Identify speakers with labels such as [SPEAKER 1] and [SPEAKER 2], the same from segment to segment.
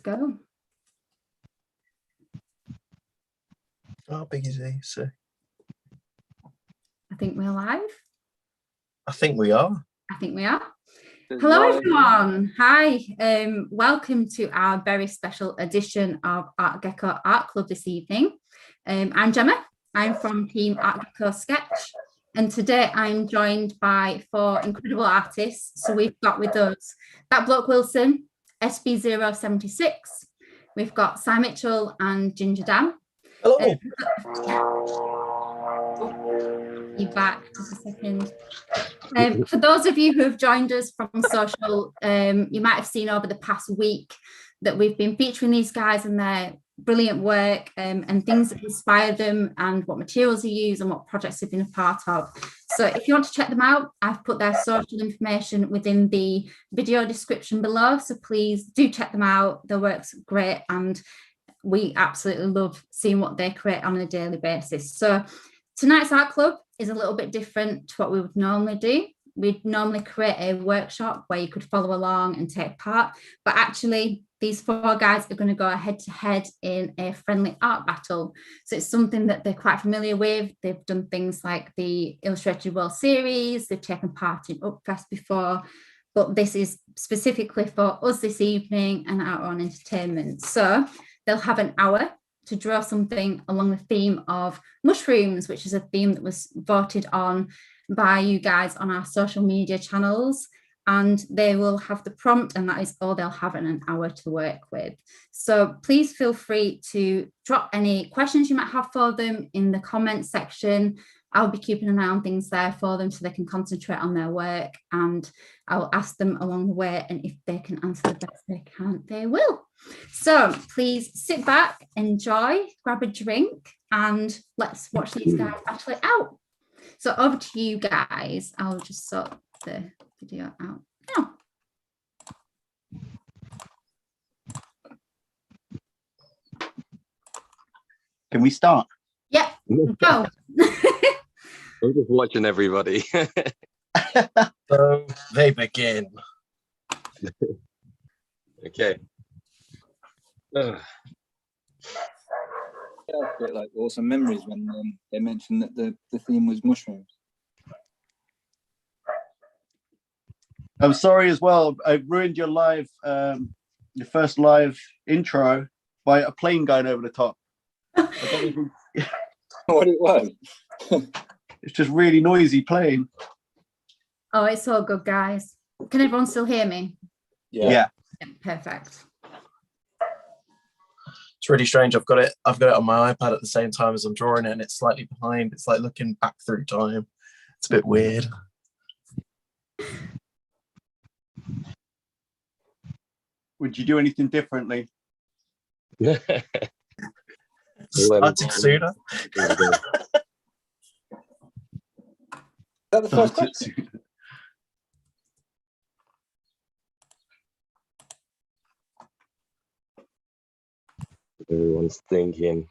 [SPEAKER 1] go.
[SPEAKER 2] How big is he? So
[SPEAKER 1] I think we're live.
[SPEAKER 2] I think we are.
[SPEAKER 1] I think we are. Hello everyone. Hi. Welcome to our very special edition of Artgecko Art Club this evening. I'm Gemma. I'm from Team Artgecko Sketch. And today I'm joined by 4 incredible artists. So we've got with us That Bloke Wilson, SB076. We've got Cy Mitchell and Ginger Dan.
[SPEAKER 2] Hello.
[SPEAKER 1] Be back just a second. For those of you who have joined us from social, you might have seen over the past week that we've been featuring these guys and their brilliant work and things that inspire them and what materials they use and what projects they've been a part of. So if you want to check them out, I've put their social information within the video description below. So please do check them out. Their work's great and we absolutely love seeing what they create on a daily basis. So tonight's art club is a little bit different to what we would normally do. We'd normally create a workshop where you could follow along and take part, but actually these 4 guys are going to go head to head in a friendly art battle. So it's something that they're quite familiar with. They've done things like the Illustrated World Series, they've taken part in Upfest before, but this is specifically for us this evening and our own entertainment. So they'll have an hour to draw something along the theme of mushrooms, which is a theme that was voted on by you guys on our social media channels. And they will have the prompt, and that is all they'll have in an hour to work with. So please feel free to drop any questions you might have for them in the comments section. I'll be keeping an eye on things there for them so they can concentrate on their work, and I'll ask them along the way, and if they can answer the best they can, they will. So please sit back, enjoy, grab a drink, and let's watch these guys battle it out. So over to you guys. I'll just sort the video out now.
[SPEAKER 3] Can we start?
[SPEAKER 1] Yep, go.
[SPEAKER 4] I'm just watching everybody.
[SPEAKER 2] So they begin.
[SPEAKER 4] Okay.
[SPEAKER 5] Yeah, I've got like awesome memories when they mentioned that the theme was mushrooms.
[SPEAKER 3] I'm sorry as well. I ruined your live, your first live intro by a plane going over the top. I don't even...
[SPEAKER 5] What it was?
[SPEAKER 3] It's just really noisy plane.
[SPEAKER 1] Oh, it's all good, guys. Can everyone still hear me?
[SPEAKER 3] Yeah.
[SPEAKER 1] Perfect.
[SPEAKER 2] It's really strange. I've got it on my iPad at the same time as I'm drawing it, and it's slightly behind. It's like looking back through time. It's a bit weird.
[SPEAKER 3] Would you do anything differently?
[SPEAKER 2] Started sooner.
[SPEAKER 5] Is that the first question?
[SPEAKER 4] Everyone's thinking.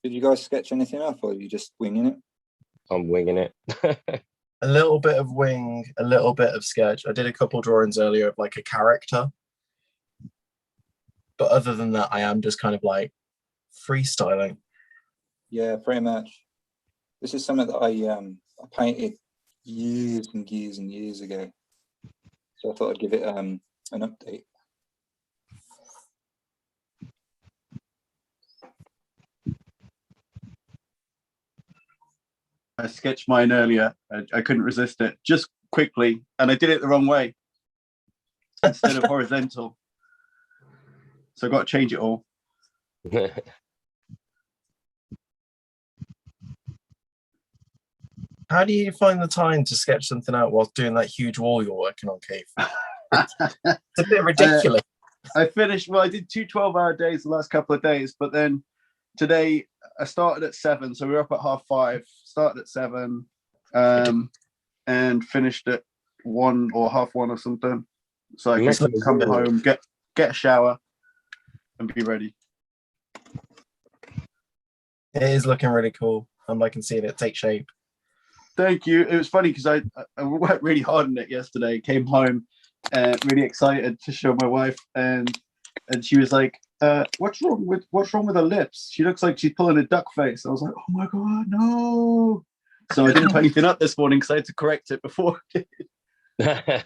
[SPEAKER 5] Did you guys sketch anything up, or are you just winging it?
[SPEAKER 4] I'm winging it.
[SPEAKER 2] A little bit of wing, a little bit of sketch. I did a couple drawings earlier of like a character. But other than that, I am just kind of like freestyling.
[SPEAKER 5] Yeah, pretty much. This is something that I painted years and years and years ago. So I thought I'd give it an update.
[SPEAKER 3] I sketched mine earlier. I couldn't resist it. Just quickly, and I did it the wrong way instead of horizontal. So I got to change it all.
[SPEAKER 2] How do you find the time to sketch something out whilst doing that huge wall you're working on, Keith? It's a bit ridiculous.
[SPEAKER 3] I finished, well, I did 2 12-hour days the last couple of days, but then today I started at 7, so we were up at 5:30, started at 7, and finished at 1 or 1:30 or something. So I could come home, get a shower, and be ready.
[SPEAKER 2] It is looking really cool. I'm liking seeing it take shape.
[SPEAKER 3] Thank you. It was funny because I worked really hard on it yesterday. Came home, really excited to show my wife, and she was like, what's wrong with her lips? She looks like she's pulling a duck face." I was like, "Oh my god, no!" So I didn't put anything up this morning because I had to correct it before.
[SPEAKER 2] That's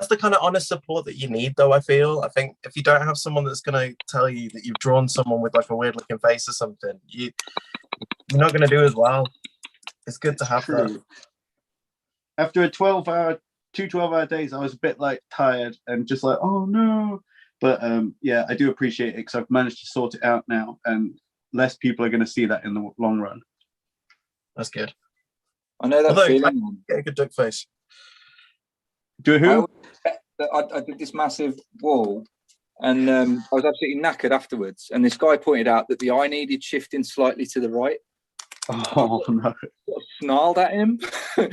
[SPEAKER 2] the kind of honest support that you need, though. I think if you don't have someone that's going to tell you that you've drawn someone with like a weird looking face or something, you're not going to do as well. It's good to have that.
[SPEAKER 3] After two 12-hour days, I was a bit like tired and just like, oh no. But yeah, I do appreciate it because I've managed to sort it out now, and less people are going to see that in the long run.
[SPEAKER 2] That's good.
[SPEAKER 5] I know that feeling.
[SPEAKER 2] Get a good duck face.
[SPEAKER 3] Do who?
[SPEAKER 5] I did this massive wall, and I was absolutely knackered afterwards. And this guy pointed out that the eye needed shifting slightly to the right.
[SPEAKER 3] Oh no!
[SPEAKER 5] Snarled at him. I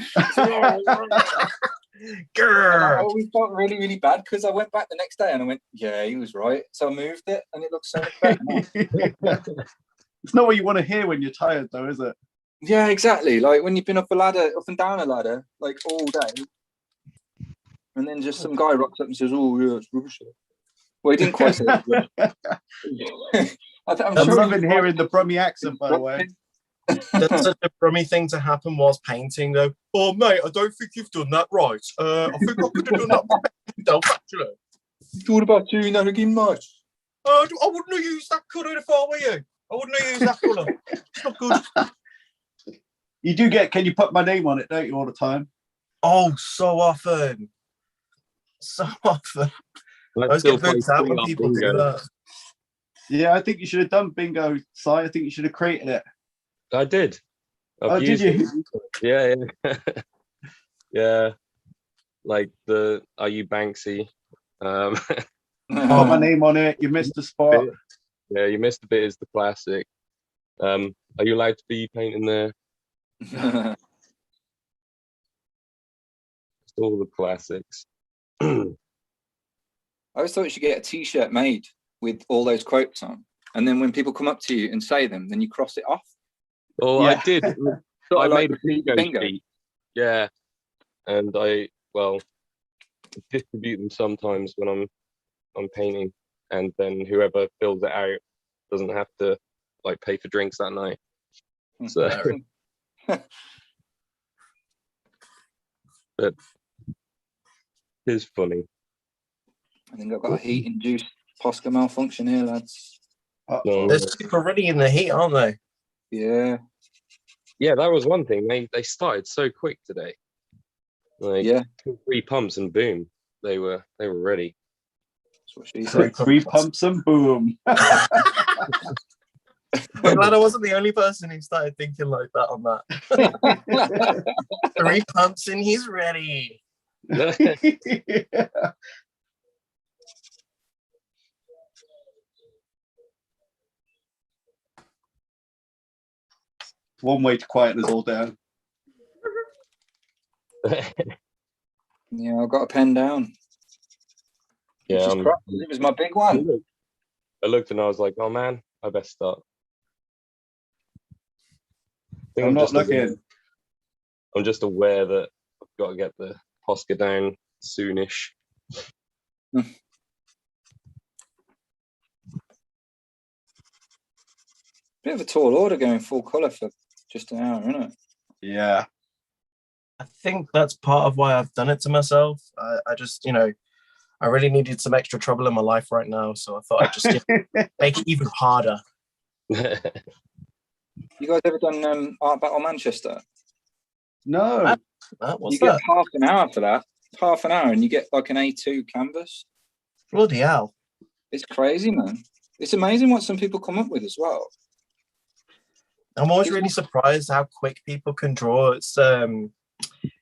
[SPEAKER 5] always felt really, really bad because I went back the next day and I went, "Yeah, he was right." So I moved it, and it looks so much better.
[SPEAKER 3] It's not what you want to hear when you're tired, though, is it?
[SPEAKER 5] Yeah, exactly. Like when you've been up and down a ladder, like all day, and then just some guy rocks up and says, "Oh, yeah, it's rubbish." Well, he didn't quite say that. I'm
[SPEAKER 3] I'm
[SPEAKER 5] sure
[SPEAKER 3] loving hearing the Brummie accent, by the way.
[SPEAKER 2] That's such a Brummie thing to happen whilst painting, though. Oh, mate, I don't think you've done that right. I think I could have done that myself, actually.
[SPEAKER 5] You thought about doing that again, mate?
[SPEAKER 2] I wouldn't have used that colour if I were you. I wouldn't have used that colour. It's not good.
[SPEAKER 3] You do get, "Can you put my name on it?" don't you, all the time?
[SPEAKER 2] Oh, so often. So often. I always get booked out when people do that.
[SPEAKER 3] Yeah, I think you should have done bingo, Si. I think you should have created it.
[SPEAKER 4] I did.
[SPEAKER 3] Did you?
[SPEAKER 4] Yeah. Yeah. Like the "Are you Banksy?"
[SPEAKER 3] Put my name on it. You missed the spot.
[SPEAKER 4] Yeah, "You missed a bit" is the classic. Are you allowed to be painting there? It's all the classics.
[SPEAKER 5] I always thought you should get a T-shirt made with all those quotes on, and then when people come up to you and say them, then you cross it off.
[SPEAKER 4] Oh,
[SPEAKER 3] Yeah.
[SPEAKER 4] I did. So I
[SPEAKER 5] like
[SPEAKER 4] made a bingo sheet. Yeah, and I distribute them sometimes when I'm painting, and then whoever fills it out doesn't have to like pay for drinks that night. So, but it's funny.
[SPEAKER 5] I think I've got a heat-induced POSCA malfunction here, lads.
[SPEAKER 4] No.
[SPEAKER 2] They're super ready in the heat, aren't they?
[SPEAKER 5] Yeah.
[SPEAKER 4] Yeah, that was one thing. They started so quick today. Like,
[SPEAKER 5] Yeah.
[SPEAKER 4] 3 pumps and boom, they were ready.
[SPEAKER 5] That's what she said.
[SPEAKER 3] 3 pumps and boom.
[SPEAKER 2] I'm glad I wasn't the only person who started thinking like that on that. 3 pumps and he's ready.
[SPEAKER 3] Yeah. One way to quieten us all down.
[SPEAKER 5] Yeah, I've got a pen down.
[SPEAKER 4] Yeah,
[SPEAKER 5] It was my big one.
[SPEAKER 4] I looked and I was like, "Oh man, I best start."
[SPEAKER 3] I'm not looking.
[SPEAKER 4] I'm just aware that I've got to get the POSCA down soonish.
[SPEAKER 5] Bit of a tall order going full colour for just an hour, isn't it?
[SPEAKER 3] Yeah.
[SPEAKER 2] I think that's part of why I've done it to myself. I just, I really needed some extra trouble in my life right now, so I thought I'd just make it even harder.
[SPEAKER 5] You guys ever done Art Battle Manchester?
[SPEAKER 3] No.
[SPEAKER 2] What's
[SPEAKER 5] you get
[SPEAKER 2] that?
[SPEAKER 5] half an hour for that. Half an hour, and you get like an A2 canvas.
[SPEAKER 2] Bloody hell.
[SPEAKER 5] It's crazy, man. It's amazing what some people come up with as well.
[SPEAKER 2] I'm always really surprised how quick people can draw.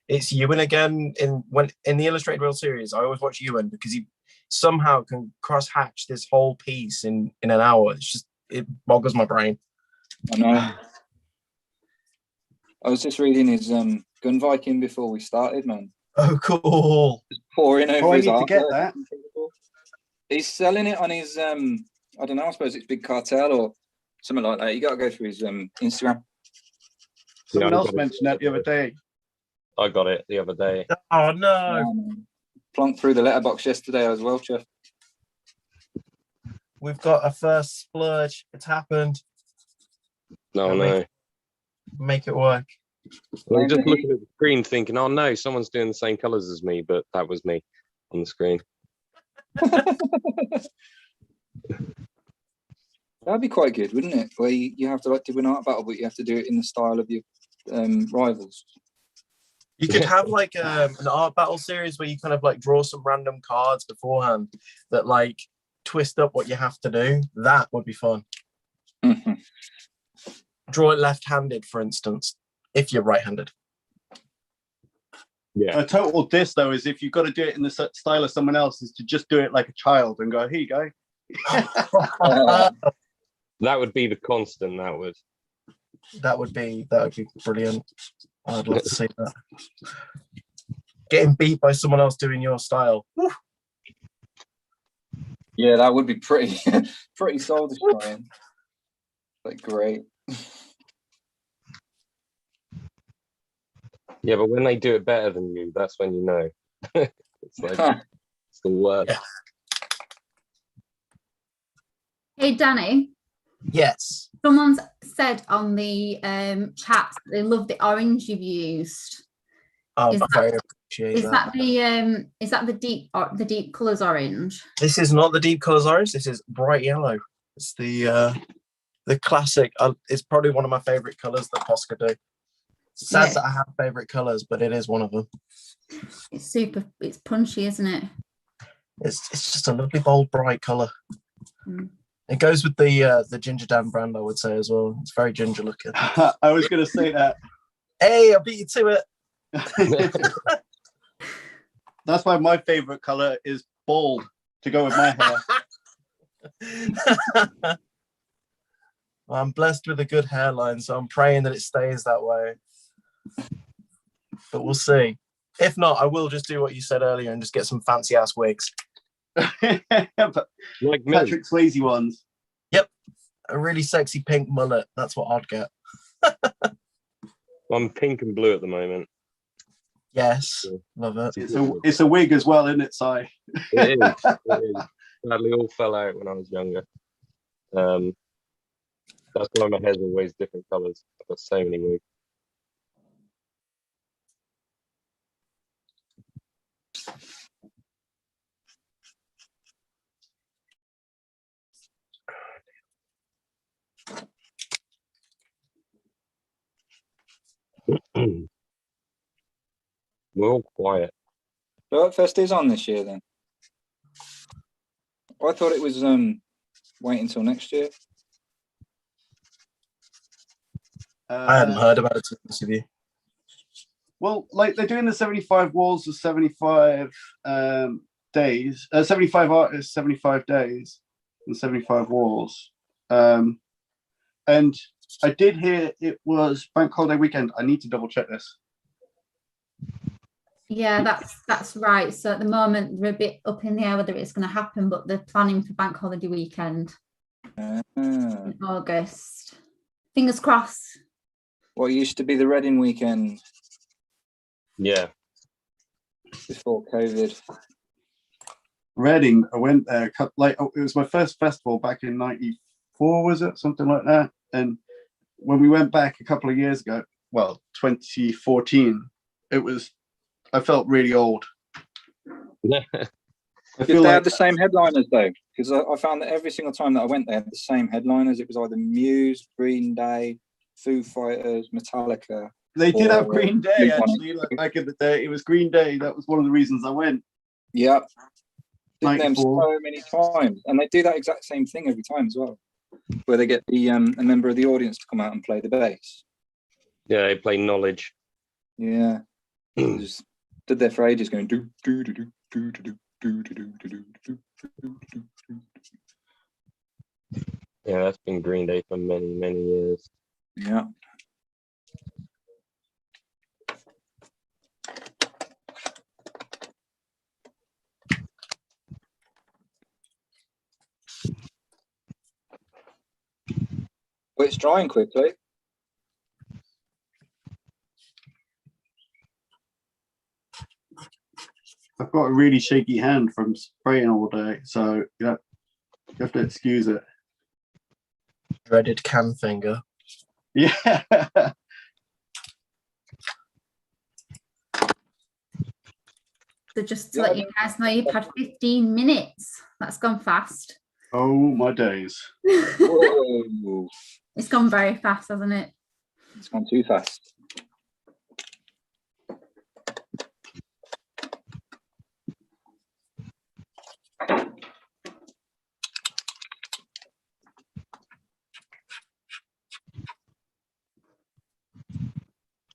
[SPEAKER 2] It's Ewan again in the Illustrated World Series. I always watch Ewan because he somehow can cross hatch this whole piece in an hour. It boggles my brain.
[SPEAKER 5] I know. I was just reading his Gun Viking before we started, man.
[SPEAKER 2] Oh, cool.
[SPEAKER 5] Just pouring over his
[SPEAKER 3] I need to get
[SPEAKER 5] artwork.
[SPEAKER 3] that.
[SPEAKER 5] He's selling it on his I don't know, I suppose it's Big Cartel or something like that. You got to go through his Instagram.
[SPEAKER 3] Someone
[SPEAKER 4] I
[SPEAKER 3] else
[SPEAKER 4] got it.
[SPEAKER 3] mentioned that the other day.
[SPEAKER 4] I got it the other day.
[SPEAKER 2] Oh no,
[SPEAKER 5] Plonked through the letterbox yesterday as well, Jeff.
[SPEAKER 2] we've got a first splurge. It's happened.
[SPEAKER 4] No,
[SPEAKER 2] Yeah,
[SPEAKER 4] no.
[SPEAKER 2] Make it work.
[SPEAKER 4] I was just looking at the screen thinking, oh no, someone's doing the same colours as me, but that was me on the screen.
[SPEAKER 5] That'd be quite good, wouldn't it? Where you have to like do an art battle, but you have to do it in the style of your rivals.
[SPEAKER 2] You could have like an art battle series where you kind of like draw some random cards beforehand that like twist up what you have to do. That would be fun.
[SPEAKER 5] Mhm.
[SPEAKER 2] Draw it left-handed, for instance, if you're right-handed.
[SPEAKER 4] Yeah.
[SPEAKER 3] A total diss though is if you've got to do it in the style of someone else, is to just do it like a child and go, here you go.
[SPEAKER 4] That would be the constant, that would.
[SPEAKER 2] That would be brilliant. I'd love to see that. Getting beat by someone else doing your style. Woo.
[SPEAKER 5] Yeah, that would be pretty pretty soul destroying. Like great.
[SPEAKER 4] Yeah, but when they do it better than you, that's when you know. It's like it's the worst.
[SPEAKER 2] Yeah.
[SPEAKER 1] Hey, Danny.
[SPEAKER 2] Yes.
[SPEAKER 1] Someone's said on the chat they love the orange you've used.
[SPEAKER 2] I
[SPEAKER 1] Is
[SPEAKER 2] very appreciate that.
[SPEAKER 1] Is that the deep colours orange?
[SPEAKER 2] This is not the deep colours orange. This is bright yellow. It's the classic. It's probably one of my favourite colours that POSCA do. It's sad that I have favourite colours, but it is one of them.
[SPEAKER 1] It's punchy, isn't it?
[SPEAKER 2] It's just a lovely, bold, bright colour.
[SPEAKER 1] Mm.
[SPEAKER 2] It goes with the Ginger Dan brand, I would say, as well. It's very ginger looking.
[SPEAKER 3] I was going to say that.
[SPEAKER 2] Hey, I beat you to it.
[SPEAKER 3] That's why my favorite color is bald to go with my hair.
[SPEAKER 2] Well, I'm blessed with a good hairline, so I'm praying that it stays that way. But we'll see. If not, I will just do what you said earlier and just get some fancy ass wigs.
[SPEAKER 3] But
[SPEAKER 4] Like me.
[SPEAKER 3] Patrick Swayze ones.
[SPEAKER 2] Yep. A really sexy pink mullet. That's what I'd get.
[SPEAKER 4] I'm pink and blue at the moment.
[SPEAKER 2] Yes. Love it.
[SPEAKER 3] It's a wig as well, isn't it, Si?
[SPEAKER 4] It is. It is. Sadly, all fell out when I was younger. That's why my hair's always different colours. I've got so many wigs. We're all quiet.
[SPEAKER 5] The Art Fest is on this year then. I thought it was waiting until next year.
[SPEAKER 2] I hadn't heard about it, to be honest with you.
[SPEAKER 3] Well, like they're doing the 75 walls of 75 days, 75 artists, 75 days, and 75 walls. And I did hear it was Bank Holiday weekend. I need to double check this.
[SPEAKER 1] Yeah, that's right. So at the moment they're a bit up in the air whether it's going to happen, but they're planning for Bank Holiday weekend in August. Fingers crossed.
[SPEAKER 5] What used to be the Reading weekend
[SPEAKER 4] Yeah.
[SPEAKER 5] before COVID.
[SPEAKER 3] Reading, I went there. Like it was my first festival back in '94, was it? Something like that. And when we went back a couple of years ago, well, 2014, I felt really old. I
[SPEAKER 5] Did
[SPEAKER 3] feel
[SPEAKER 5] they
[SPEAKER 3] like
[SPEAKER 5] have the same headliners though? Because I found that every single time that I went, they had the same headliners. It was either Muse, Green Day, Foo Fighters, Metallica.
[SPEAKER 3] they did have
[SPEAKER 5] or
[SPEAKER 3] Green Day
[SPEAKER 5] Blink-182.
[SPEAKER 3] actually. Like back in the day, it was Green Day. That was one of the reasons I went.
[SPEAKER 5] Yep. Did them
[SPEAKER 3] 94.
[SPEAKER 5] so many times, and they do that exact same thing every time as well, where they get the a member of the audience to come out and play the bass.
[SPEAKER 4] Yeah, they play Knowledge.
[SPEAKER 5] Yeah, just stood there for ages going do do do do do do do do do do do do do.
[SPEAKER 4] Yeah, that's been Green Day for many, many years.
[SPEAKER 5] Yeah. But it's drying quickly.
[SPEAKER 3] I've got a really shaky hand from spraying all day, so you have to excuse it.
[SPEAKER 2] Dreaded can finger.
[SPEAKER 3] Yeah.
[SPEAKER 1] So just to let you guys know, you've had 15 minutes. That's gone fast.
[SPEAKER 3] Oh my days.
[SPEAKER 5] Whoa.
[SPEAKER 1] It's gone very fast, hasn't it?
[SPEAKER 5] It's gone too fast.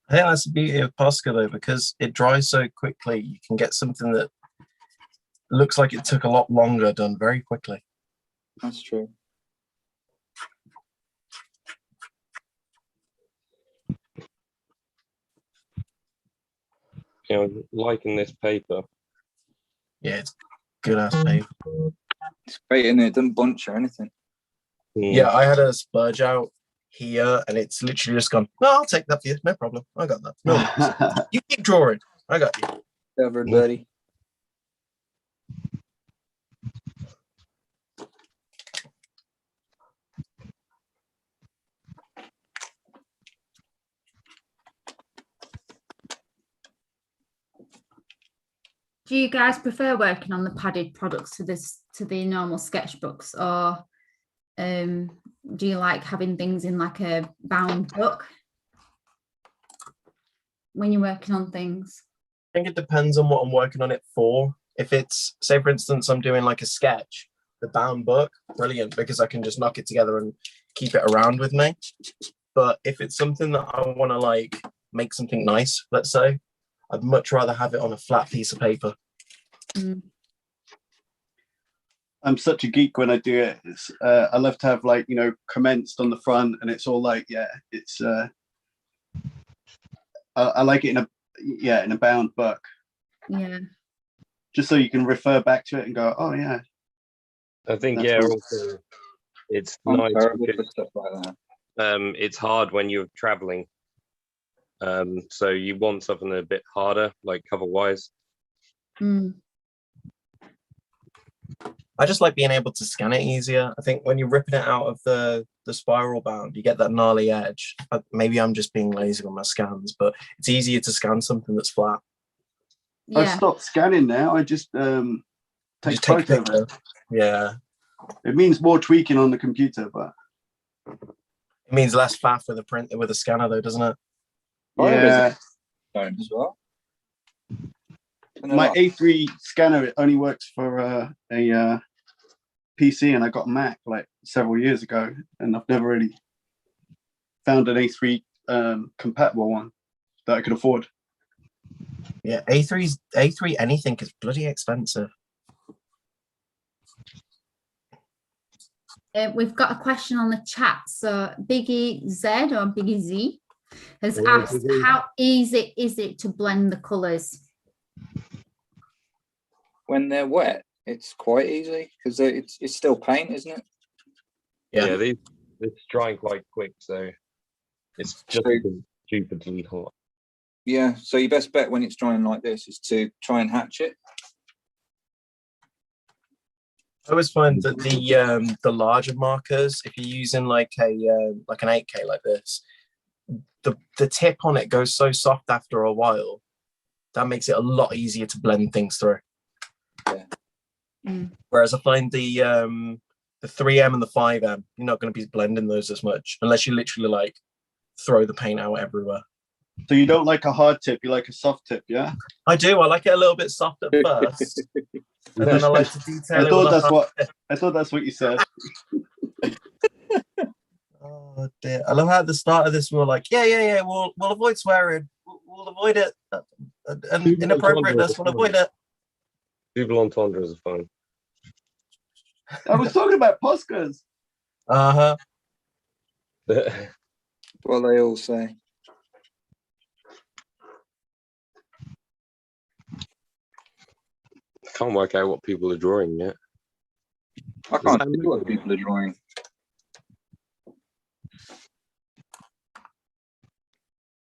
[SPEAKER 2] I think that's the beauty of POSCA though, because it dries so quickly, you can get something that looks like it took a lot longer done very quickly.
[SPEAKER 5] That's true.
[SPEAKER 4] You know, liking this paper.
[SPEAKER 2] Yeah, it's good ass paper.
[SPEAKER 5] It's great, and it doesn't bunch or anything.
[SPEAKER 2] Yeah, I had a spurge out here and it's literally just gone, no, I'll take that for you. No problem. I got that. No, you keep drawing. I got you.
[SPEAKER 5] Over, birdie.
[SPEAKER 1] Do you guys prefer working on the padded products to the normal sketchbooks, or do you like having things in like a bound book when you're working on things?
[SPEAKER 2] I think it depends on what I'm working on it for. If it's, say for instance, I'm doing like a sketch, the bound book, brilliant, because I can just knock it together and keep it around with me. But if it's something that I want to like make something nice, let's say, I'd much rather have it on a flat piece of paper.
[SPEAKER 1] Mm.
[SPEAKER 3] I'm such a geek when I do it. It's, I love to have like, you know, commenced on the front, and it's all like, yeah, it's I like it in a bound book.
[SPEAKER 1] Yeah.
[SPEAKER 3] Just so you can refer back to it and go, oh yeah.
[SPEAKER 4] I think
[SPEAKER 3] That's nice.
[SPEAKER 4] also it's
[SPEAKER 5] I'm
[SPEAKER 4] nice
[SPEAKER 5] terrible for
[SPEAKER 4] because
[SPEAKER 5] stuff like that.
[SPEAKER 4] it's hard when you're traveling. So you want something a bit harder, like cover wise.
[SPEAKER 1] Mm.
[SPEAKER 2] I just like being able to scan it easier. I think when you're ripping it out of the spiral bound, you get that gnarly edge. Maybe I'm just being lazy with my scans, but it's easier to scan something that's flat.
[SPEAKER 1] Yeah.
[SPEAKER 3] I've stopped scanning now. I just take photo of it.
[SPEAKER 2] Yeah.
[SPEAKER 3] It means more tweaking on the computer, but
[SPEAKER 2] It means less faff with a print with a scanner though, doesn't it?
[SPEAKER 3] yeah.
[SPEAKER 5] As well.
[SPEAKER 3] My A3 scanner, it only works for a PC, and I got a Mac like several years ago, and I've never really found an A3 compatible one that I could afford.
[SPEAKER 2] Yeah, A3 anything is bloody expensive.
[SPEAKER 1] We've got a question on the chat. So Biggie Z or Biggie Z has asked, how easy is it to blend the colours?
[SPEAKER 5] When they're wet, it's quite easy because it's still paint, isn't it?
[SPEAKER 4] Yeah, it's drying quite quick, so it's just stupidly hot.
[SPEAKER 5] Yeah, so your best bet when it's drying like this is to try and hatch it.
[SPEAKER 2] I always find that the larger markers, if you're using like an 8K like this, the tip on it goes so soft after a while. That makes it a lot easier to blend things through.
[SPEAKER 5] Yeah.
[SPEAKER 1] Mm.
[SPEAKER 2] Whereas I find the 3M and the 5M, you're not going to be blending those as much unless you literally like throw the paint out everywhere.
[SPEAKER 3] So you don't like a hard tip, you like a soft tip, yeah?
[SPEAKER 2] I do. I like it a little bit soft at first, and then I like to detail
[SPEAKER 3] I thought that's what you said.
[SPEAKER 2] Oh dear! I love how at the start of this we were like, yeah, we'll avoid swearing, we'll avoid it, and inappropriateness, we'll avoid it.
[SPEAKER 4] Double entendres are fun.
[SPEAKER 3] I was talking about POSCAs.
[SPEAKER 5] What they all say.
[SPEAKER 4] I can't work out what people are drawing yet.
[SPEAKER 5] I can't see what people are drawing.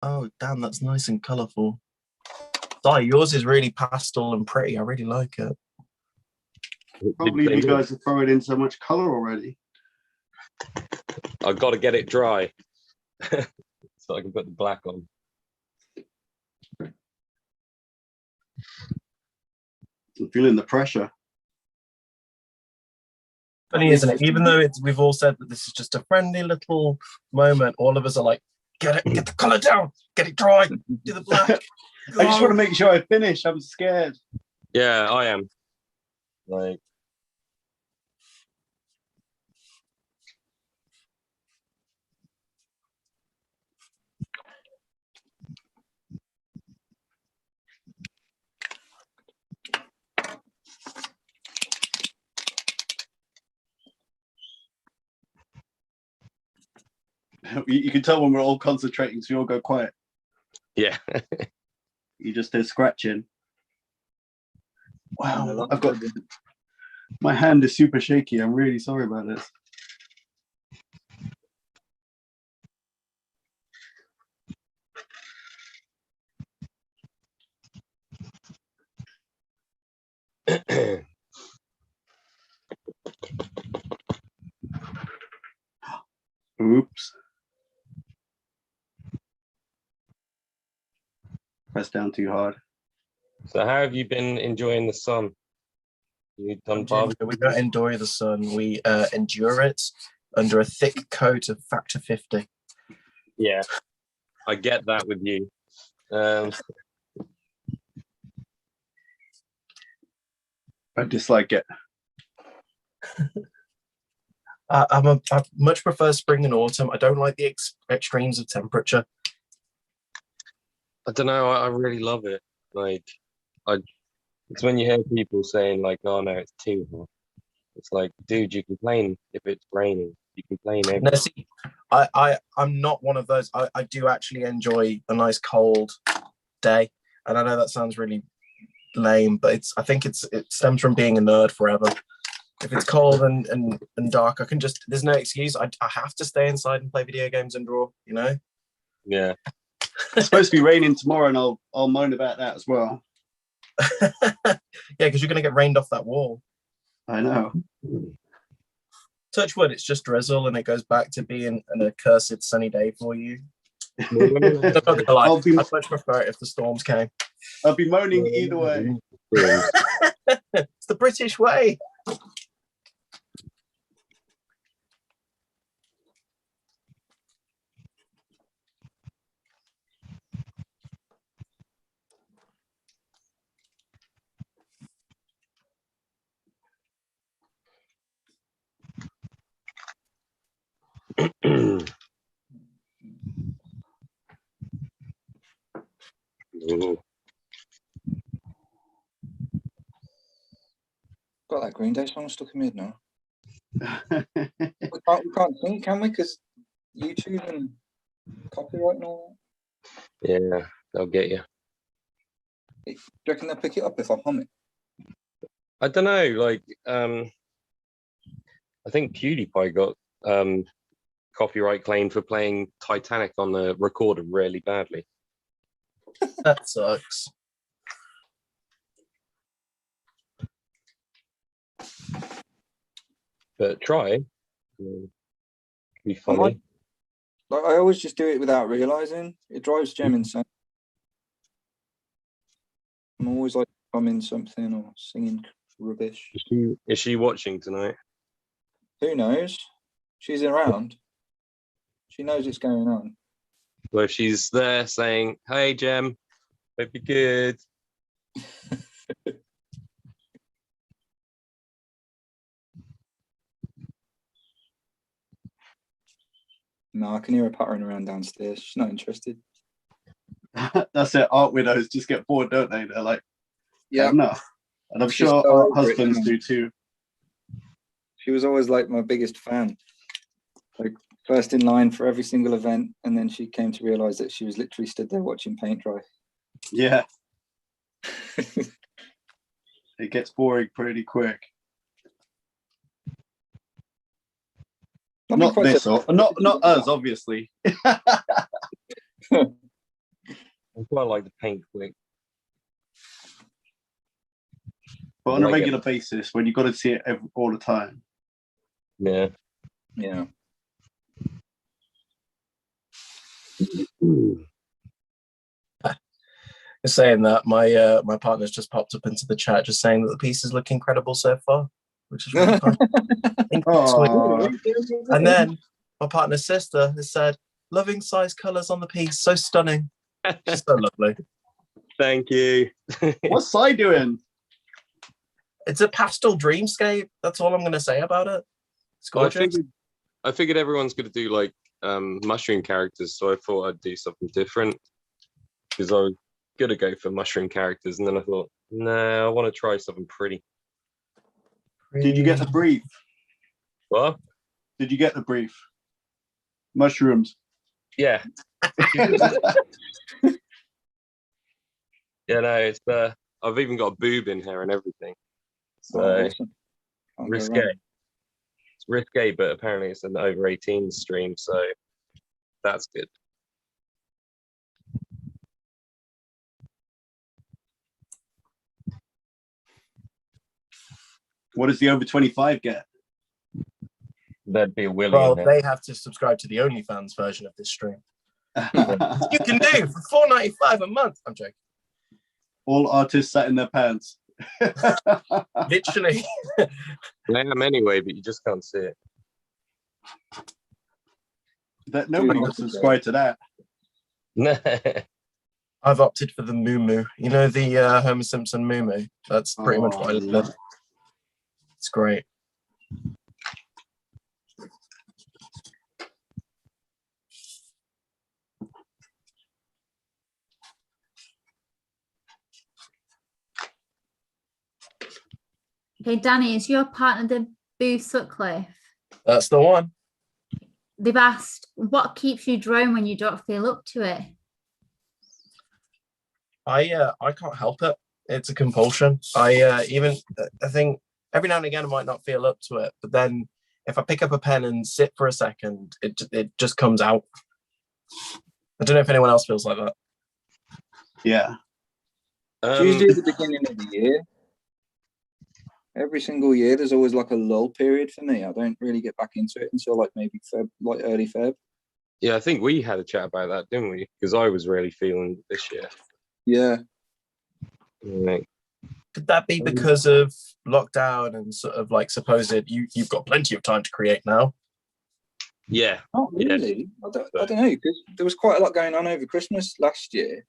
[SPEAKER 2] Oh, damn, that's nice and colourful. Sorry, yours is really pastel and pretty. I really like it.
[SPEAKER 3] Can't believe you guys are throwing in so much color already.
[SPEAKER 4] I've got to get it dry so I can put the black on.
[SPEAKER 3] I'm feeling the pressure.
[SPEAKER 2] Funny, isn't it? Even though we've all said that this is just a friendly little moment, all of us are like, get the color down, get it dry, do the black.
[SPEAKER 3] I just want to make sure I finish. I'm scared.
[SPEAKER 4] Yeah, I am. Like,
[SPEAKER 3] You can tell when we're all concentrating, so you all go quiet.
[SPEAKER 4] yeah.
[SPEAKER 3] You just hear scratching. Wow, I've got my hand is super shaky. I'm really sorry about this. Oops. Press down too hard.
[SPEAKER 4] So how have you been enjoying the sun? You done barbecue?
[SPEAKER 2] We don't enjoy the sun. We endure it under a thick coat of factor 50.
[SPEAKER 4] Yeah, I get that with you.
[SPEAKER 3] I dislike it.
[SPEAKER 2] I much prefer spring and autumn. I don't like the extremes of temperature.
[SPEAKER 4] I don't know. I really love it. Like, it's when you hear people saying like, "Oh no, it's too hot." It's like, dude, you complain if it's raining. You complain every.
[SPEAKER 2] No, see, I'm not one of those. I do actually enjoy a nice cold day, and I know that sounds really lame, but I think it stems from being a nerd forever. If it's cold and dark, I can just, there's no excuse. I have to stay inside and play video games and draw, you know?
[SPEAKER 4] Yeah.
[SPEAKER 3] It's supposed to be raining tomorrow, and I'll moan about that as well.
[SPEAKER 2] Yeah, because you're going to get rained off that wall.
[SPEAKER 3] I know.
[SPEAKER 2] Touch wood, it's just drizzle and it goes back to being an accursed sunny day for you. I'm not gonna lie, I'd much prefer it if the storms came.
[SPEAKER 3] I'll be moaning either way.
[SPEAKER 2] It's the British way.
[SPEAKER 5] Got that Green Day song stuck in my head now. we can't sing, can we? Because YouTube and copyright and all
[SPEAKER 4] that. Yeah, they'll get you.
[SPEAKER 5] Do you reckon they'll pick it up if I hum it?
[SPEAKER 4] I don't know. Like, I think PewDiePie got copyright claim for playing Titanic on the recorder really badly.
[SPEAKER 2] That sucks.
[SPEAKER 4] But try. Be funny.
[SPEAKER 5] Like, I always just do it without realizing. It drives Jem insane. I'm always like humming something or singing rubbish.
[SPEAKER 4] Is she watching tonight?
[SPEAKER 5] Who knows? She's around. She knows what's going on.
[SPEAKER 4] Well, if she's there saying, "Hey, Jem, hope you're good."
[SPEAKER 5] No, I can hear her pattering around downstairs. She's not interested.
[SPEAKER 3] That's it. Art widows just get bored, don't they? They're like,
[SPEAKER 5] yeah,
[SPEAKER 3] enough. And I'm sure our husbands do too.
[SPEAKER 5] She was always like my biggest fan. Like first in line for every single event, and then she came to realize that she was literally stood there watching paint dry.
[SPEAKER 3] Yeah. It gets boring pretty quick. Not this, not us, obviously.
[SPEAKER 4] I quite like the paint quick.
[SPEAKER 3] But on a
[SPEAKER 4] Like it.
[SPEAKER 3] regular basis, when you've got to see it all the time.
[SPEAKER 4] Yeah.
[SPEAKER 5] Yeah.
[SPEAKER 2] Saying that, my partner's just popped up into the chat, just saying that the pieces look incredible so far, which is really fun.
[SPEAKER 3] Oh,
[SPEAKER 2] And then my partner's sister has said, "Loving size colors on the piece, so stunning." She's so lovely.
[SPEAKER 4] Thank you.
[SPEAKER 3] what's Sai doing?
[SPEAKER 2] It's a pastel dreamscape. That's all I'm going to say about it. It's
[SPEAKER 4] Well,
[SPEAKER 2] gorgeous.
[SPEAKER 4] I figured everyone's going to do like mushroom characters, so I thought I'd do something different because I was going to go for mushroom characters, and then I thought, no, I want to try something pretty.
[SPEAKER 3] Did you get the brief?
[SPEAKER 4] What?
[SPEAKER 3] Did you get the brief? Mushrooms.
[SPEAKER 4] Yeah. Yeah, no, it's I've even got a boob in here and everything. So
[SPEAKER 5] Awesome. Can't go
[SPEAKER 4] risque.
[SPEAKER 5] wrong.
[SPEAKER 4] It's risque, but apparently it's an over 18 stream, so that's good.
[SPEAKER 3] What does the over 25 get?
[SPEAKER 4] There'd be a Willy
[SPEAKER 2] Well,
[SPEAKER 4] in there.
[SPEAKER 2] they have to subscribe to the OnlyFans version of this stream. You can do for $4.95 a month. I'm joking.
[SPEAKER 3] All artists sat in their pants.
[SPEAKER 2] Literally.
[SPEAKER 4] I am anyway, but you just can't see it.
[SPEAKER 3] That nobody will subscribe to that.
[SPEAKER 2] I've opted for the moo. You know, the Homer Simpson moo. That's pretty much what I love. It's great.
[SPEAKER 1] Okay, Danny, is your partner the Boo Sutcliffe?
[SPEAKER 2] That's the one.
[SPEAKER 1] They've asked, what keeps you drawing when you don't feel up to it?
[SPEAKER 2] I can't help it. It's a compulsion. I think every now and again I might not feel up to it, but then if I pick up a pen and sit for a second, it just comes out. I don't know if anyone else feels like that.
[SPEAKER 3] Yeah.
[SPEAKER 5] It's usually at the beginning of the year. Every single year, there's always like a lull period for me. I don't really get back into it until like maybe Feb, like early Feb.
[SPEAKER 4] Yeah, I think we had a chat about that, didn't we? Because I was really feeling it this year.
[SPEAKER 5] Yeah.
[SPEAKER 4] Like,
[SPEAKER 2] Could that be because of lockdown and sort of like supposed you've got plenty of time to create now?
[SPEAKER 4] yeah.
[SPEAKER 5] Not really. I don't know, because there was quite a lot going on over Christmas last year.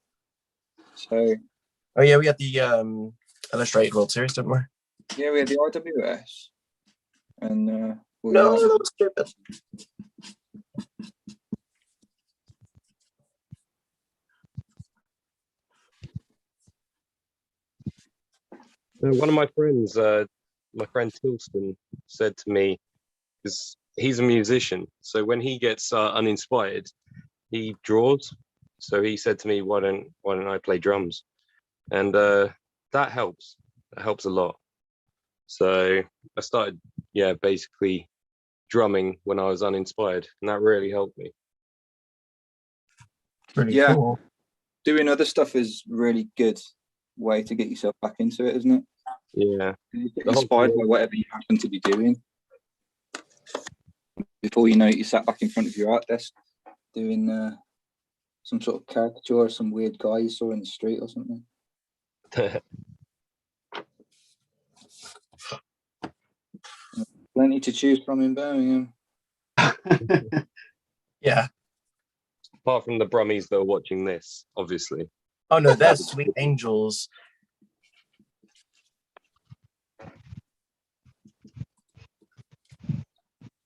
[SPEAKER 5] So.
[SPEAKER 2] Oh yeah, we had the Illustrated World Series, didn't we?
[SPEAKER 5] Yeah, we had the IWS. And
[SPEAKER 2] No, that was stupid.
[SPEAKER 4] One of my friends, my friend Tilston, said to me, because he's a musician, so when he gets uninspired, he draws. So he said to me, "Why don't I play drums?" And that helps. That helps a lot. So I started, basically drumming when I was uninspired, and that really helped me.
[SPEAKER 2] Really
[SPEAKER 5] Yeah.
[SPEAKER 2] cool.
[SPEAKER 5] Doing other stuff is really good way to get yourself back into it, isn't it?
[SPEAKER 4] Yeah.
[SPEAKER 5] You get inspired by whatever you happen to be doing. Before you know it, you sat back in front of your art desk doing some sort of caricature or some weird guy you saw in the street or something. Plenty to choose from in Birmingham.
[SPEAKER 2] Yeah.
[SPEAKER 4] Apart from the Brummies that are watching this, obviously.
[SPEAKER 2] Oh no, they're sweet angels.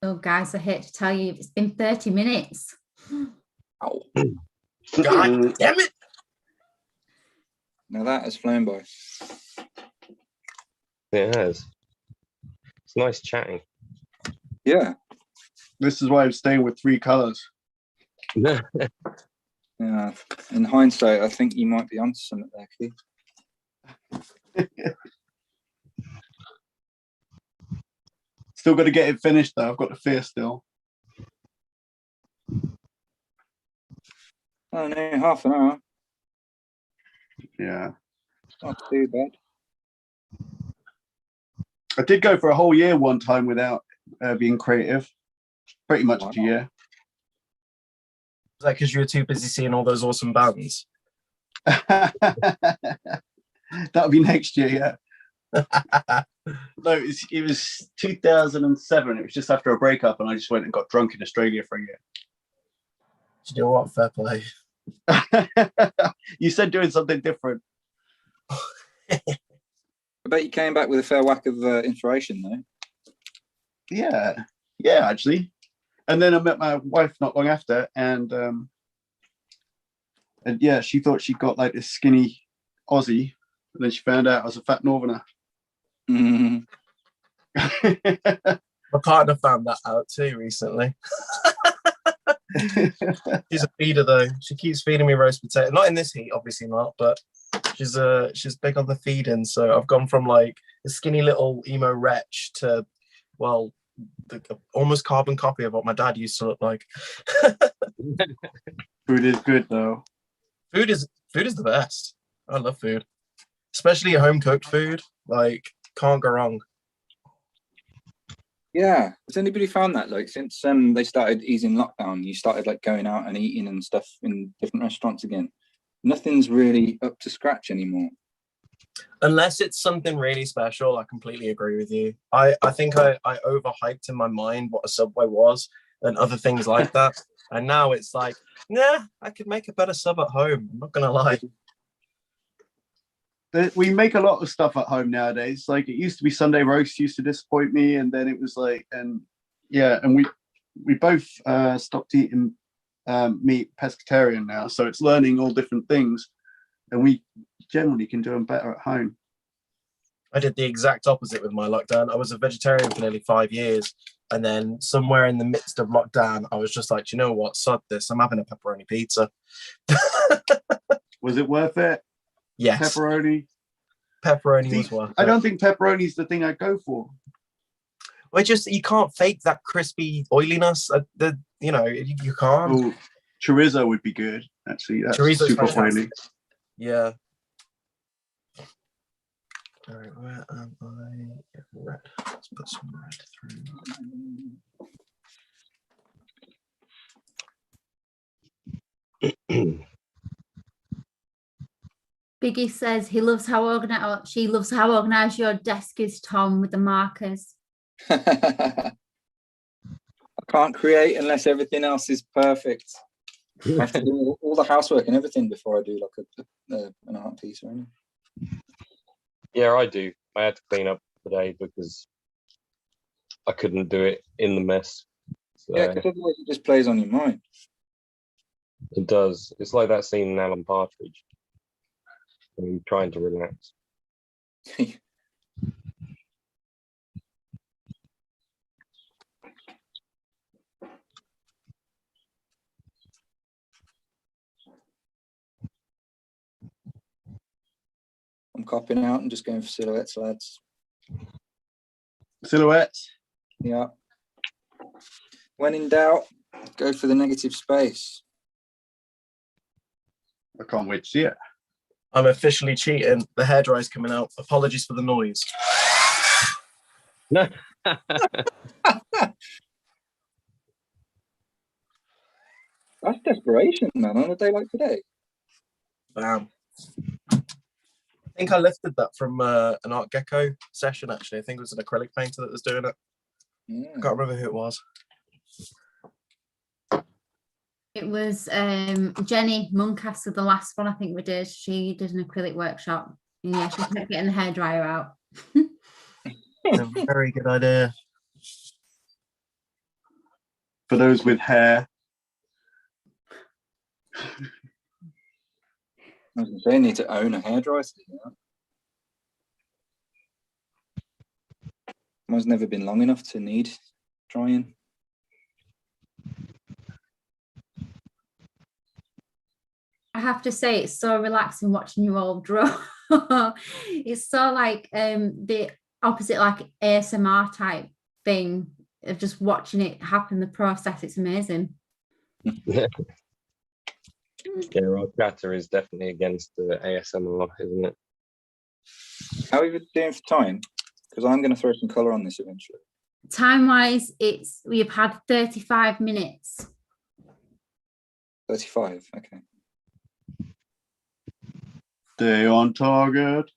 [SPEAKER 1] Oh, guys, I hate to tell you, it's been 30 minutes.
[SPEAKER 5] Ow.
[SPEAKER 2] God damn it!
[SPEAKER 5] Now that has flown by.
[SPEAKER 4] It has. It's nice chatting.
[SPEAKER 5] Yeah.
[SPEAKER 3] This is why I'm staying with 3 colors.
[SPEAKER 5] Yeah. In hindsight, I think you might be onto something there, Keith.
[SPEAKER 3] Still got to get it finished though. I've got the fear still.
[SPEAKER 5] Oh no, half an hour.
[SPEAKER 3] Yeah.
[SPEAKER 5] Not too bad.
[SPEAKER 3] I did go for a whole year one time without being creative. Pretty much a year.
[SPEAKER 2] Is that because you were too busy seeing all those awesome bands?
[SPEAKER 3] That'll be next year, yeah. No, it was 2007. It was just after a breakup, and I just went and got drunk in Australia for a year.
[SPEAKER 2] Do you know what? Fair play.
[SPEAKER 3] You said doing something different.
[SPEAKER 5] I bet you came back with a fair whack of inspiration, though.
[SPEAKER 3] Yeah, actually. And then I met my wife not long after, and yeah, she thought she got like this skinny Aussie, and then she found out I was a fat Northerner.
[SPEAKER 5] Mm.
[SPEAKER 2] My partner found that out too recently. She's a feeder though. She keeps feeding me roast potato. Not in this heat, obviously not, but she's big on the feeding. So I've gone from like a skinny little emo wretch to, well, the almost carbon copy of what my dad used to look like.
[SPEAKER 3] Food is good though.
[SPEAKER 2] Food is the best. I love food, especially home cooked food. Like, can't go wrong.
[SPEAKER 5] Yeah, has anybody found that, like, since they started easing lockdown, you started like going out and eating and stuff in different restaurants again? Nothing's really up to scratch anymore.
[SPEAKER 2] Unless it's something really special. I completely agree with you. I think I overhyped in my mind what a Subway was and other things like that, and now it's like, nah, I could make a better sub at home. I'm not gonna lie.
[SPEAKER 3] We make a lot of stuff at home nowadays. Like, it used to be Sunday roast used to disappoint me, and then it was like, and we both stopped eating meat, pescatarian now, so it's learning all different things, and we generally can do them better at home.
[SPEAKER 2] I did the exact opposite with my lockdown. I was a vegetarian for nearly 5 years, and then somewhere in the midst of lockdown, I was just like, do you know what? Sod this. I'm having a pepperoni pizza.
[SPEAKER 3] Was it worth it?
[SPEAKER 2] Yes.
[SPEAKER 3] Pepperoni.
[SPEAKER 2] Pepperoni was worth it.
[SPEAKER 3] I don't think pepperoni is the thing I'd go for.
[SPEAKER 2] Well, you can't fake that crispy oiliness. You can't.
[SPEAKER 3] Oh, chorizo would be good, actually. That's
[SPEAKER 2] Chorizo's
[SPEAKER 3] super
[SPEAKER 2] fantastic.
[SPEAKER 3] oily.
[SPEAKER 2] Yeah. All right, where am I? Red. Let's put some red through.
[SPEAKER 1] Biggie says he loves how organized, she loves how organized your desk is, Tom, with the markers.
[SPEAKER 5] I can't create unless everything else is perfect. I have to do all the housework and everything before I do like an art piece or anything.
[SPEAKER 4] Yeah, I do. I had to clean up today because I couldn't do it in the mess. So
[SPEAKER 5] Yeah, because otherwise it just plays on your mind.
[SPEAKER 4] it does. It's like that scene in Alan Partridge. When you're trying to relax.
[SPEAKER 5] I'm copping out and just going for silhouettes, lads.
[SPEAKER 3] Silhouettes.
[SPEAKER 5] Yeah. When in doubt, go for the negative space.
[SPEAKER 3] I can't wait to see it.
[SPEAKER 2] I'm officially cheating. The hairdryer's coming out. Apologies for the noise.
[SPEAKER 5] That's desperation, man, on a day like today.
[SPEAKER 2] Bam. I think I lifted that from an Artgecko session, actually. I think it was an acrylic painter that was doing it.
[SPEAKER 5] Yeah.
[SPEAKER 2] I can't remember who it was.
[SPEAKER 1] It was Jenny Muncaster, the last one I think we did. She did an acrylic workshop. And yeah, she kept getting the hairdryer out.
[SPEAKER 2] It's a very good idea.
[SPEAKER 3] For those with hair.
[SPEAKER 5] I was going to say, I need to own a hairdryer. Mine's never been long enough to need drying.
[SPEAKER 1] I have to say, it's so relaxing watching you all draw. It's so like the opposite, like ASMR type thing of just watching it happen, the process. It's amazing.
[SPEAKER 4] Yeah, our chatter is definitely against the ASMR, isn't it?
[SPEAKER 5] How are you doing for time? Because I'm going to throw some colour on this eventually.
[SPEAKER 1] Time-wise, we've had 35 minutes.
[SPEAKER 5] 35, okay.
[SPEAKER 3] Stay on target.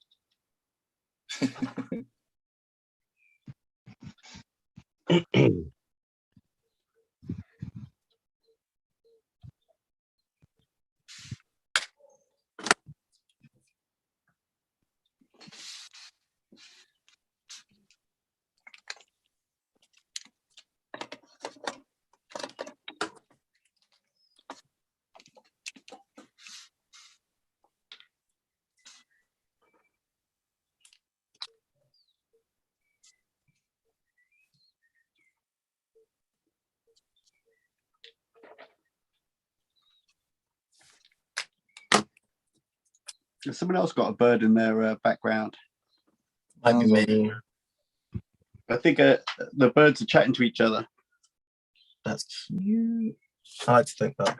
[SPEAKER 3] Someone else got a bird in their background.
[SPEAKER 2] Might be me.
[SPEAKER 3] I think the birds are chatting to each other.
[SPEAKER 2] That's cute. I like to think that.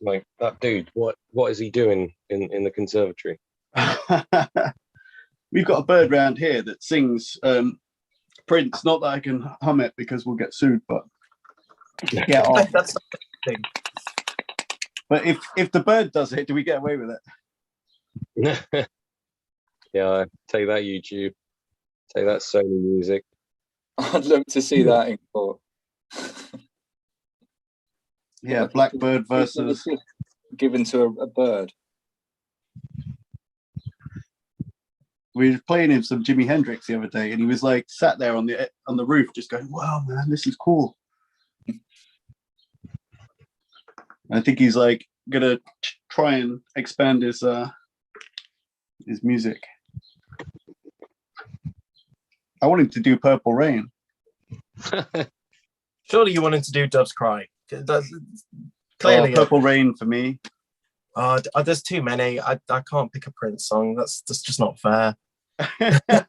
[SPEAKER 4] Like that dude, what is he doing in the conservatory?
[SPEAKER 3] We've got a bird round here that sings Prince. Not that I can hum it because we'll get sued, but get off.
[SPEAKER 2] That's the thing.
[SPEAKER 3] But if the bird does it, do we get away with it?
[SPEAKER 4] Yeah, take that, YouTube. Take that, Sony Music.
[SPEAKER 5] I'd love to see that in court.
[SPEAKER 3] Yeah, Blackbird versus.
[SPEAKER 5] Given to a bird.
[SPEAKER 3] We were playing him some Jimi Hendrix the other day, and he was like sat there on the roof, just going, "Wow, man, this is cool." I think he's like gonna try and expand his music. I want him to do Purple Rain.
[SPEAKER 2] Surely you wanted to do Doves Cry. That's clearly
[SPEAKER 3] Purple Rain for me.
[SPEAKER 2] There's too many. I can't pick a Prince song. That's just not fair. I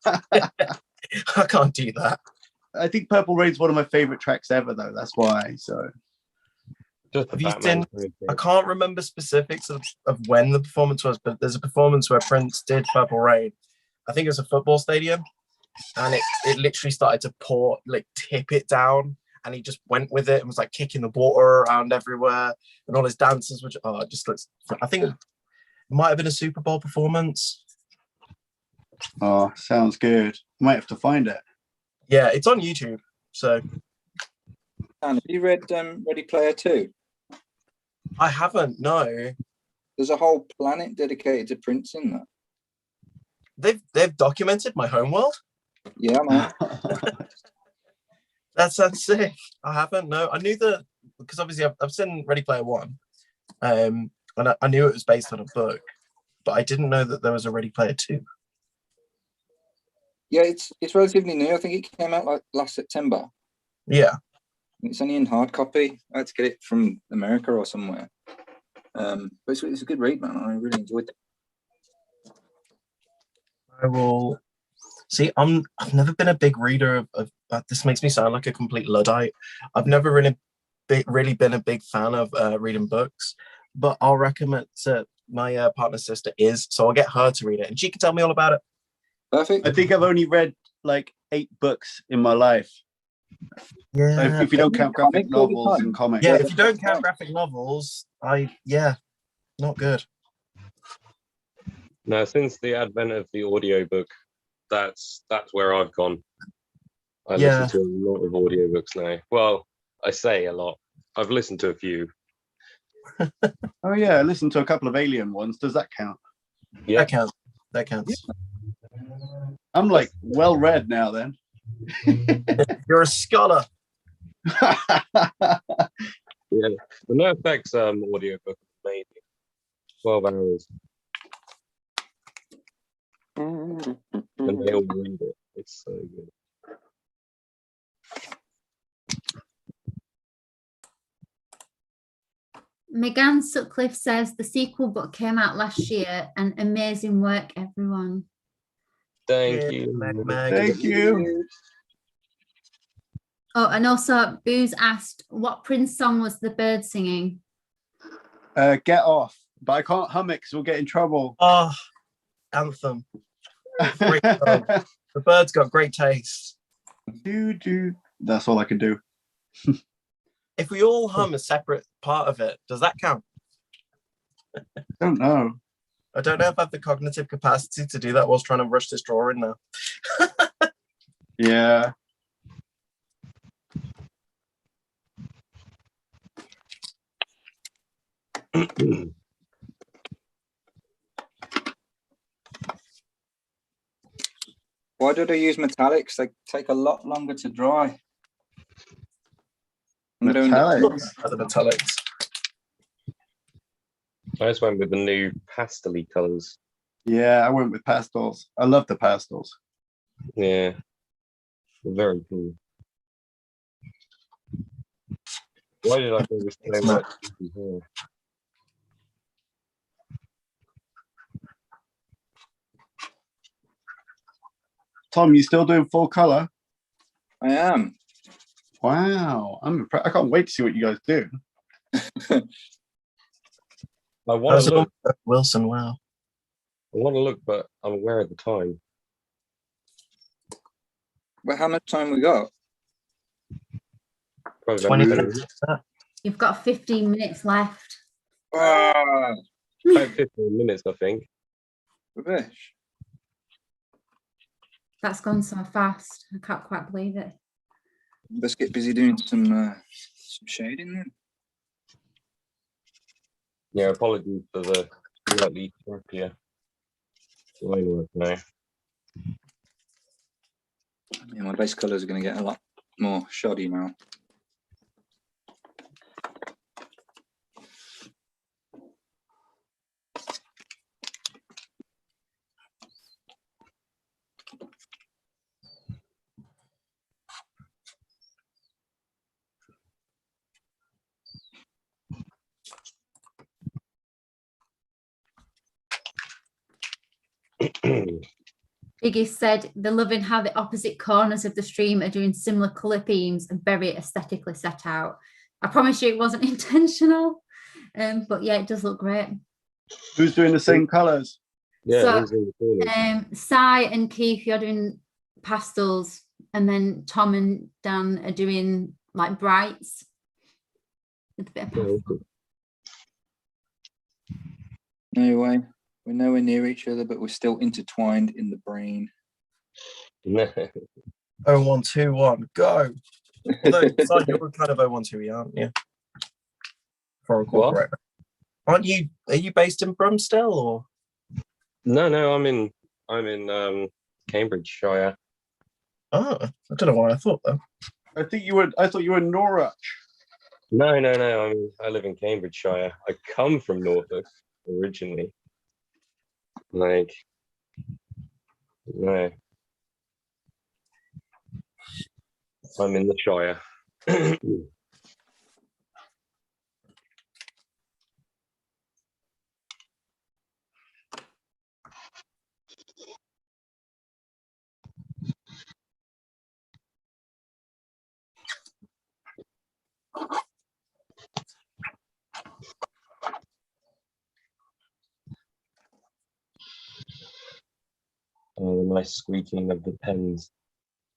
[SPEAKER 2] can't do that.
[SPEAKER 3] I think Purple Rain's one of my favorite tracks ever, though. That's why. So,
[SPEAKER 2] have you seen? I can't remember specifics of when the performance was, but there's a performance where Prince did Purple Rain. I think it was a football stadium, and it literally started to pour, like tip it down, and he just went with it and was like kicking the water around everywhere, and all his dancers, which just looks. I think it might have been a Super Bowl performance.
[SPEAKER 3] Oh, sounds good. Might have to find it.
[SPEAKER 2] Yeah, it's on YouTube. So,
[SPEAKER 5] Dan, have you read Ready Player 2?
[SPEAKER 2] I haven't. No,
[SPEAKER 5] There's a whole planet dedicated to Prince in that.
[SPEAKER 2] They've documented my homeworld.
[SPEAKER 5] Yeah, man.
[SPEAKER 2] That sounds sick. I haven't. No, I knew that because obviously I've seen Ready Player One, and I knew it was based on a book, but I didn't know that there was a Ready Player 2.
[SPEAKER 5] Yeah, it's relatively new. I think it came out like last September.
[SPEAKER 2] Yeah.
[SPEAKER 5] It's only in hard copy. I had to get it from America or somewhere. But it's a good read, man. I really enjoyed it.
[SPEAKER 2] I will see. I've never been a big reader of this makes me sound like a complete Luddite. I've never really been a big fan of reading books, but I'll recommend to my partner's sister is, so I'll get her to read it and she can tell me all about it.
[SPEAKER 5] Perfect.
[SPEAKER 3] I think I've only read like 8 books in my life.
[SPEAKER 2] Yeah.
[SPEAKER 3] So if you don't count graphic novels and comics.
[SPEAKER 2] Yeah, if you don't count graphic novels, not good.
[SPEAKER 4] No, since the advent of the audiobook, that's where I've gone. I listen to a lot of audiobooks now. Well, I say a lot. I've listened to a few.
[SPEAKER 3] Oh yeah, I listened to a couple of Alien ones. Does that count?
[SPEAKER 4] Yeah,
[SPEAKER 2] That counts.
[SPEAKER 3] I'm like well read now then.
[SPEAKER 2] You're a scholar.
[SPEAKER 4] Yeah. The No Effects audiobook is amazing. 12 hours. And they all read it. It's so good.
[SPEAKER 1] Megan Sutcliffe says the sequel book came out last year and amazing work, everyone.
[SPEAKER 4] Thank you.
[SPEAKER 3] Thank you.
[SPEAKER 1] Oh, and also Booze asked, what Prince song was the bird singing?
[SPEAKER 3] Get Off, but I can't hum it because we'll get in trouble.
[SPEAKER 2] Oh, anthem. Great song. The bird's got great taste.
[SPEAKER 3] Do. That's all I can do.
[SPEAKER 2] If we all hum a separate part of it, does that count?
[SPEAKER 3] I don't know.
[SPEAKER 2] I don't know if I have the cognitive capacity to do that whilst trying to rush this drawing now.
[SPEAKER 3] Yeah.
[SPEAKER 5] Why do they use metallics? They take a lot longer to dry.
[SPEAKER 3] Metallics.
[SPEAKER 2] The metallics.
[SPEAKER 4] I just went with the new pastel-y colours.
[SPEAKER 3] Yeah, I went with pastels. I love the pastels.
[SPEAKER 4] Yeah, very cool. Why did I go with so much? Yeah.
[SPEAKER 3] Tom, you still doing full color?
[SPEAKER 5] I am.
[SPEAKER 3] Wow, I'm impressed. I can't wait to see what you guys do.
[SPEAKER 4] I want to look.
[SPEAKER 2] Wilson, wow.
[SPEAKER 4] I want to look, but I'm aware of the time.
[SPEAKER 5] But how much time we got?
[SPEAKER 4] Probably
[SPEAKER 2] 20
[SPEAKER 4] about
[SPEAKER 2] minutes.
[SPEAKER 1] You've got 15 minutes left.
[SPEAKER 5] Ah,
[SPEAKER 4] about 15 minutes, I think.
[SPEAKER 5] rubbish.
[SPEAKER 1] That's gone so fast. I can't quite believe it.
[SPEAKER 5] Let's get busy doing some shading then.
[SPEAKER 4] Yeah, apologies for the slightly trickier line work now.
[SPEAKER 5] Yeah, my base colours are going to get a lot more shoddy now.
[SPEAKER 1] Biggie said they're loving how the opposite corners of the stream are doing similar colour themes and very aesthetically set out. I promise you it wasn't intentional, but yeah, it does look great.
[SPEAKER 3] Who's doing the same colors?
[SPEAKER 4] Yeah,
[SPEAKER 1] So,
[SPEAKER 4] who's in the corner?
[SPEAKER 1] Sai and Keith, you're doing pastels, and then Tom and Dan are doing like brights with a bit of pastel.
[SPEAKER 5] No way. We're nowhere near each other, but we're still intertwined in the brain.
[SPEAKER 2] 0121, go. Although Sai, you're kind of 012, aren't you? For a corporate. Aren't you? Are you based in Brumsdale or?
[SPEAKER 4] No, I'm in Cambridgeshire.
[SPEAKER 2] Oh, I don't know why I thought that.
[SPEAKER 3] I thought you were Norwich.
[SPEAKER 4] No. I live in Cambridgeshire. I come from Norfolk originally. Like, no, I'm in the Shire. Oh, the nice squeaking of the pens.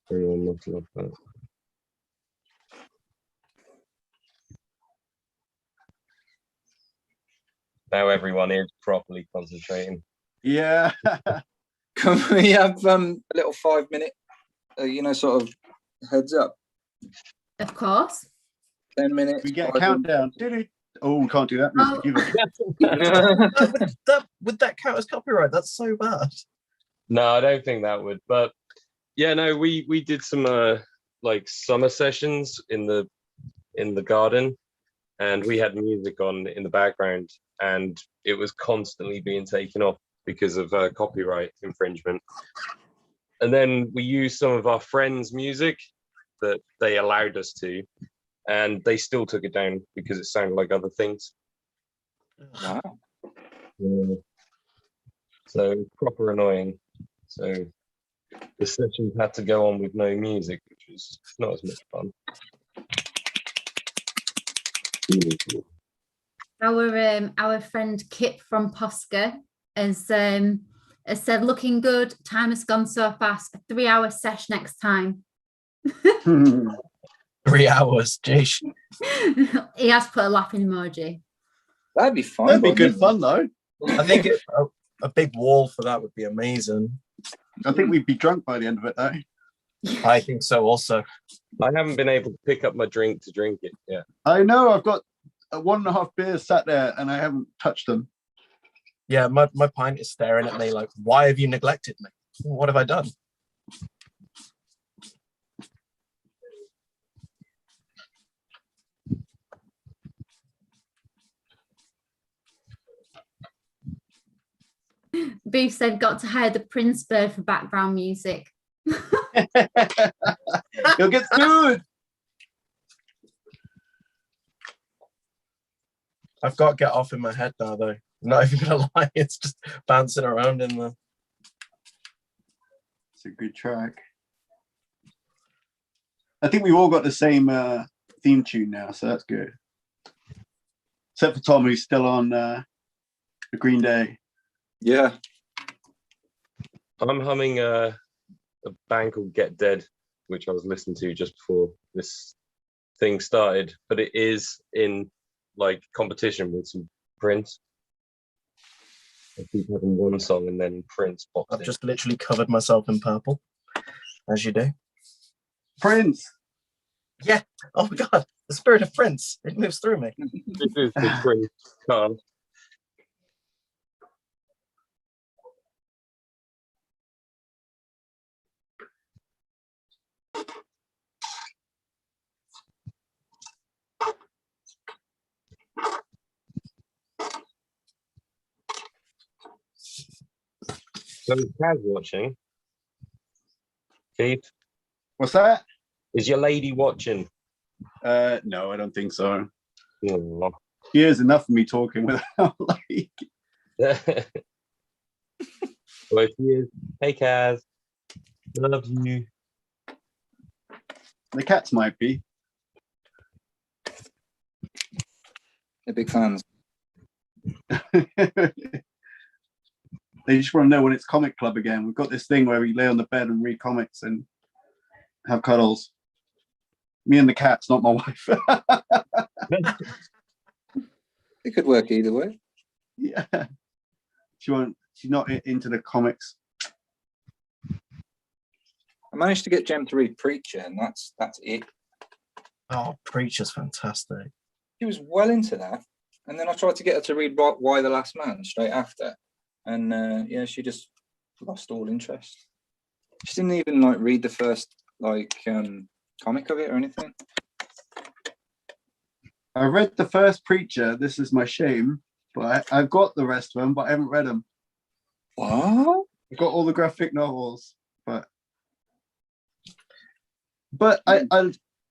[SPEAKER 4] Everyone must love that. Now everyone is properly concentrating.
[SPEAKER 3] Yeah.
[SPEAKER 5] Can we have a little 5 minute, sort of heads up?
[SPEAKER 1] Of course.
[SPEAKER 5] 10 minutes.
[SPEAKER 3] We get a
[SPEAKER 5] 5
[SPEAKER 3] countdown. Oh, we can't do that.
[SPEAKER 1] Oh.
[SPEAKER 2] Would that count as copyright? That's so bad.
[SPEAKER 4] No, I don't think that would. But yeah, no, we did some like summer sessions in the garden, and we had music on in the background, and it was constantly being taken off because of copyright infringement. And then we used some of our friends' music that they allowed us to, and they still took it down because it sounded like other things.
[SPEAKER 5] Wow.
[SPEAKER 4] Yeah. So proper annoying. So the sessions had to go on with no music, which was not as much fun.
[SPEAKER 1] Our friend Kip from POSCA has said, looking good. Time has gone so fast. A 3-hour sesh next time.
[SPEAKER 2] 3 hours, jeez.
[SPEAKER 1] He has put a laughing emoji.
[SPEAKER 5] That'd be fun.
[SPEAKER 3] That'd be
[SPEAKER 5] wouldn't
[SPEAKER 3] good
[SPEAKER 5] it?
[SPEAKER 3] fun though.
[SPEAKER 2] I think a big wall for that would be amazing.
[SPEAKER 3] I think we'd be drunk by the end of it though.
[SPEAKER 2] I think so also.
[SPEAKER 4] I haven't been able to pick up my drink to drink it. Yeah.
[SPEAKER 3] I know, I've got 1.5 beers sat there and I haven't touched them.
[SPEAKER 2] Yeah, my pint is staring at me like, why have you neglected me? What have I done?
[SPEAKER 1] Booth said, got to hire the Prince bird for background music.
[SPEAKER 3] You'll get sued.
[SPEAKER 2] I've got Get Off in my head now, though. I'm not even gonna lie, it's just bouncing around in the.
[SPEAKER 3] It's a good track. I think we've all got the same theme tune now, so that's good. Except for Tom, who's still on the Green Day.
[SPEAKER 5] Yeah.
[SPEAKER 4] I'm humming a band called Get Dead, which I was listening to just before this thing started, but it is in like competition with some Prince. I keep having one song and then Prince pops
[SPEAKER 2] I've
[SPEAKER 4] in.
[SPEAKER 2] just literally covered myself in purple, as you do.
[SPEAKER 3] Prince.
[SPEAKER 2] Yeah. Oh my God, the spirit of Prince. It moves through me.
[SPEAKER 4] This is the Prince card. So is Kaz watching? Keith,
[SPEAKER 3] What's that?
[SPEAKER 4] is your lady watching?
[SPEAKER 3] No, I don't think so.
[SPEAKER 4] Oh.
[SPEAKER 3] Here's enough of me talking without like.
[SPEAKER 4] Well, if he is, hey Kaz, love you.
[SPEAKER 3] The cats might be.
[SPEAKER 5] They're big fans.
[SPEAKER 3] They just want to know when it's comic club again. We've got this thing where we lay on the bed and read comics and have cuddles. Me and the cats, not my wife.
[SPEAKER 5] It could work either way.
[SPEAKER 3] Yeah. She's not into the comics.
[SPEAKER 5] I managed to get Jem to read Preacher, and that's it.
[SPEAKER 2] Oh, Preacher's fantastic.
[SPEAKER 5] She was well into that, and then I tried to get her to read Why the Last Man straight after, and yeah, she just lost all interest. She didn't even like read the first comic of it or anything.
[SPEAKER 3] I read the first Preacher. This is my shame, but I've got the rest of them, but I haven't read them.
[SPEAKER 5] What?
[SPEAKER 3] I've got all the graphic novels, but I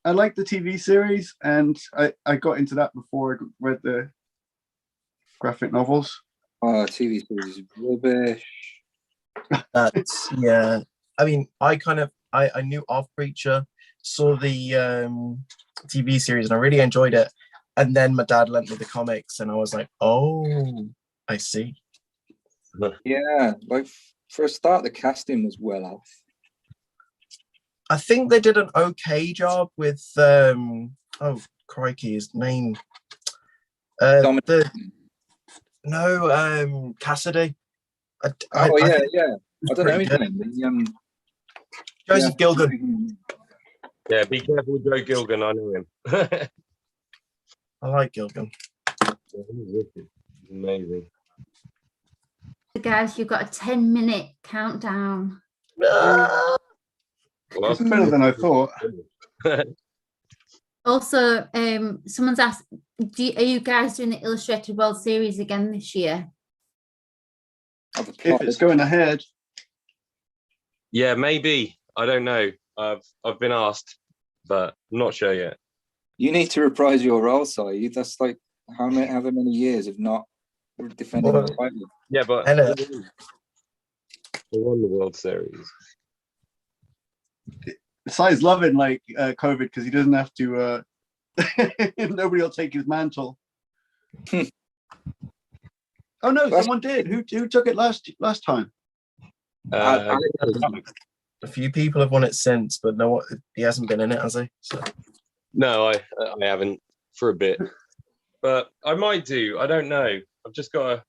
[SPEAKER 3] like the TV series, and I got into that before I read the graphic novels.
[SPEAKER 5] Oh, TV series is rubbish.
[SPEAKER 2] That's yeah. I mean, I knew of Preacher, saw the TV series, and I really enjoyed it. And then my dad lent me the comics, and I was like, "Oh, I see."
[SPEAKER 5] Yeah, like for a start, the casting was well off.
[SPEAKER 2] I think they did an okay job with oh crikey, his name. Cassidy.
[SPEAKER 5] Yeah.
[SPEAKER 2] I
[SPEAKER 5] don't know his name.
[SPEAKER 2] Joseph Gilgun.
[SPEAKER 4] Yeah, be careful with Joe Gilgun. I know him.
[SPEAKER 2] I like Gilgun.
[SPEAKER 4] Amazing.
[SPEAKER 1] Guys, you've got a 10-minute countdown.
[SPEAKER 2] Ah!
[SPEAKER 4] Well,
[SPEAKER 3] It's better than I thought.
[SPEAKER 1] Also, someone's asked, are you guys doing the Illustrated World Series again this year?
[SPEAKER 3] If it's going ahead.
[SPEAKER 4] yeah, maybe. I don't know. I've been asked, but I'm not sure yet.
[SPEAKER 5] You need to reprise your role, Si. That's like however many years of not defending your title.
[SPEAKER 4] Yeah, but
[SPEAKER 2] Hello.
[SPEAKER 4] we won the World Series.
[SPEAKER 3] Sai's loving like COVID because he doesn't have to. Nobody will take his mantle. Oh no, someone did. Who took it last time?
[SPEAKER 2] A few people have won it since, but no, he hasn't been in it, has he? So.
[SPEAKER 4] No, I haven't for a bit, but I might do. I don't know. I've just got to.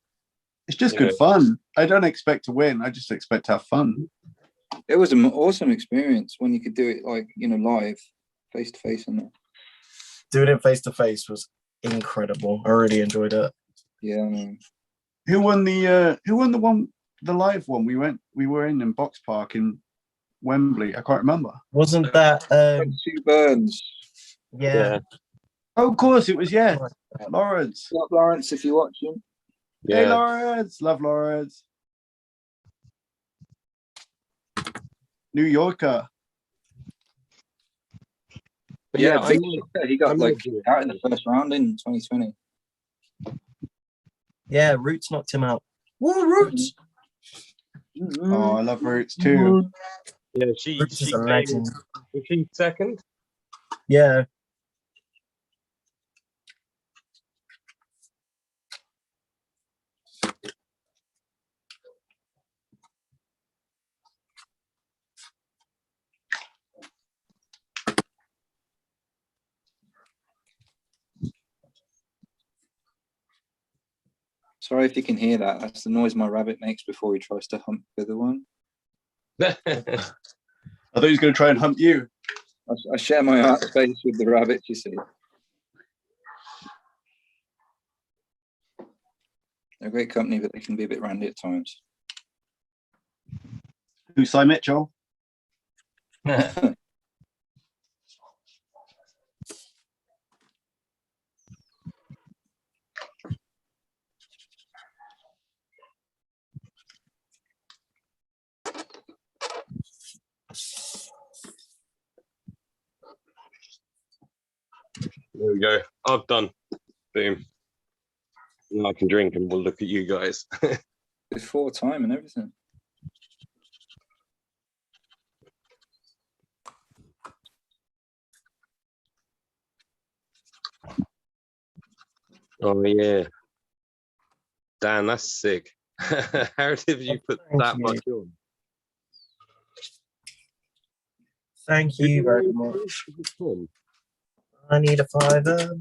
[SPEAKER 3] It's just good fun. I don't expect to win. I just expect to have fun.
[SPEAKER 5] It was an awesome experience when you could do it like live, face to face, and that.
[SPEAKER 2] Doing it face to face was incredible. I really enjoyed it.
[SPEAKER 5] Yeah.
[SPEAKER 3] Who won the live one? We were in Box Park in Wembley. I can't remember.
[SPEAKER 2] Wasn't that
[SPEAKER 5] Sue Burns?
[SPEAKER 2] yeah.
[SPEAKER 3] Oh, of course it was. Yeah, Lawrence.
[SPEAKER 5] Love Lawrence, if you're watching.
[SPEAKER 4] Yeah.
[SPEAKER 3] Hey, Lawrence. Love Lawrence. New Yorker.
[SPEAKER 4] But
[SPEAKER 5] Yeah,
[SPEAKER 4] I
[SPEAKER 5] he got
[SPEAKER 4] might
[SPEAKER 5] like
[SPEAKER 4] do it.
[SPEAKER 5] out in the first round in 2020.
[SPEAKER 2] Yeah, Roots knocked him out. Woo, Roots!
[SPEAKER 3] Oh, I love Roots too.
[SPEAKER 4] Yeah, she
[SPEAKER 2] Roots is a
[SPEAKER 4] came,
[SPEAKER 2] legend.
[SPEAKER 4] was she second?
[SPEAKER 2] Yeah.
[SPEAKER 5] Sorry if you can hear that. That's the noise my rabbit makes before he tries to hump the other one.
[SPEAKER 3] I thought he was going to try and hump you.
[SPEAKER 5] I share my art space with the rabbit, you see. They're a great company, but they can be a bit randy at times.
[SPEAKER 3] Who's Cy Mitchell?
[SPEAKER 4] There we go. I've done. Boom. Now I can drink and we'll look at you guys.
[SPEAKER 5] Before time and everything.
[SPEAKER 4] Oh yeah. Dan, that's sick. How did you put that much on?
[SPEAKER 2] Thank you very much. I need a fiver.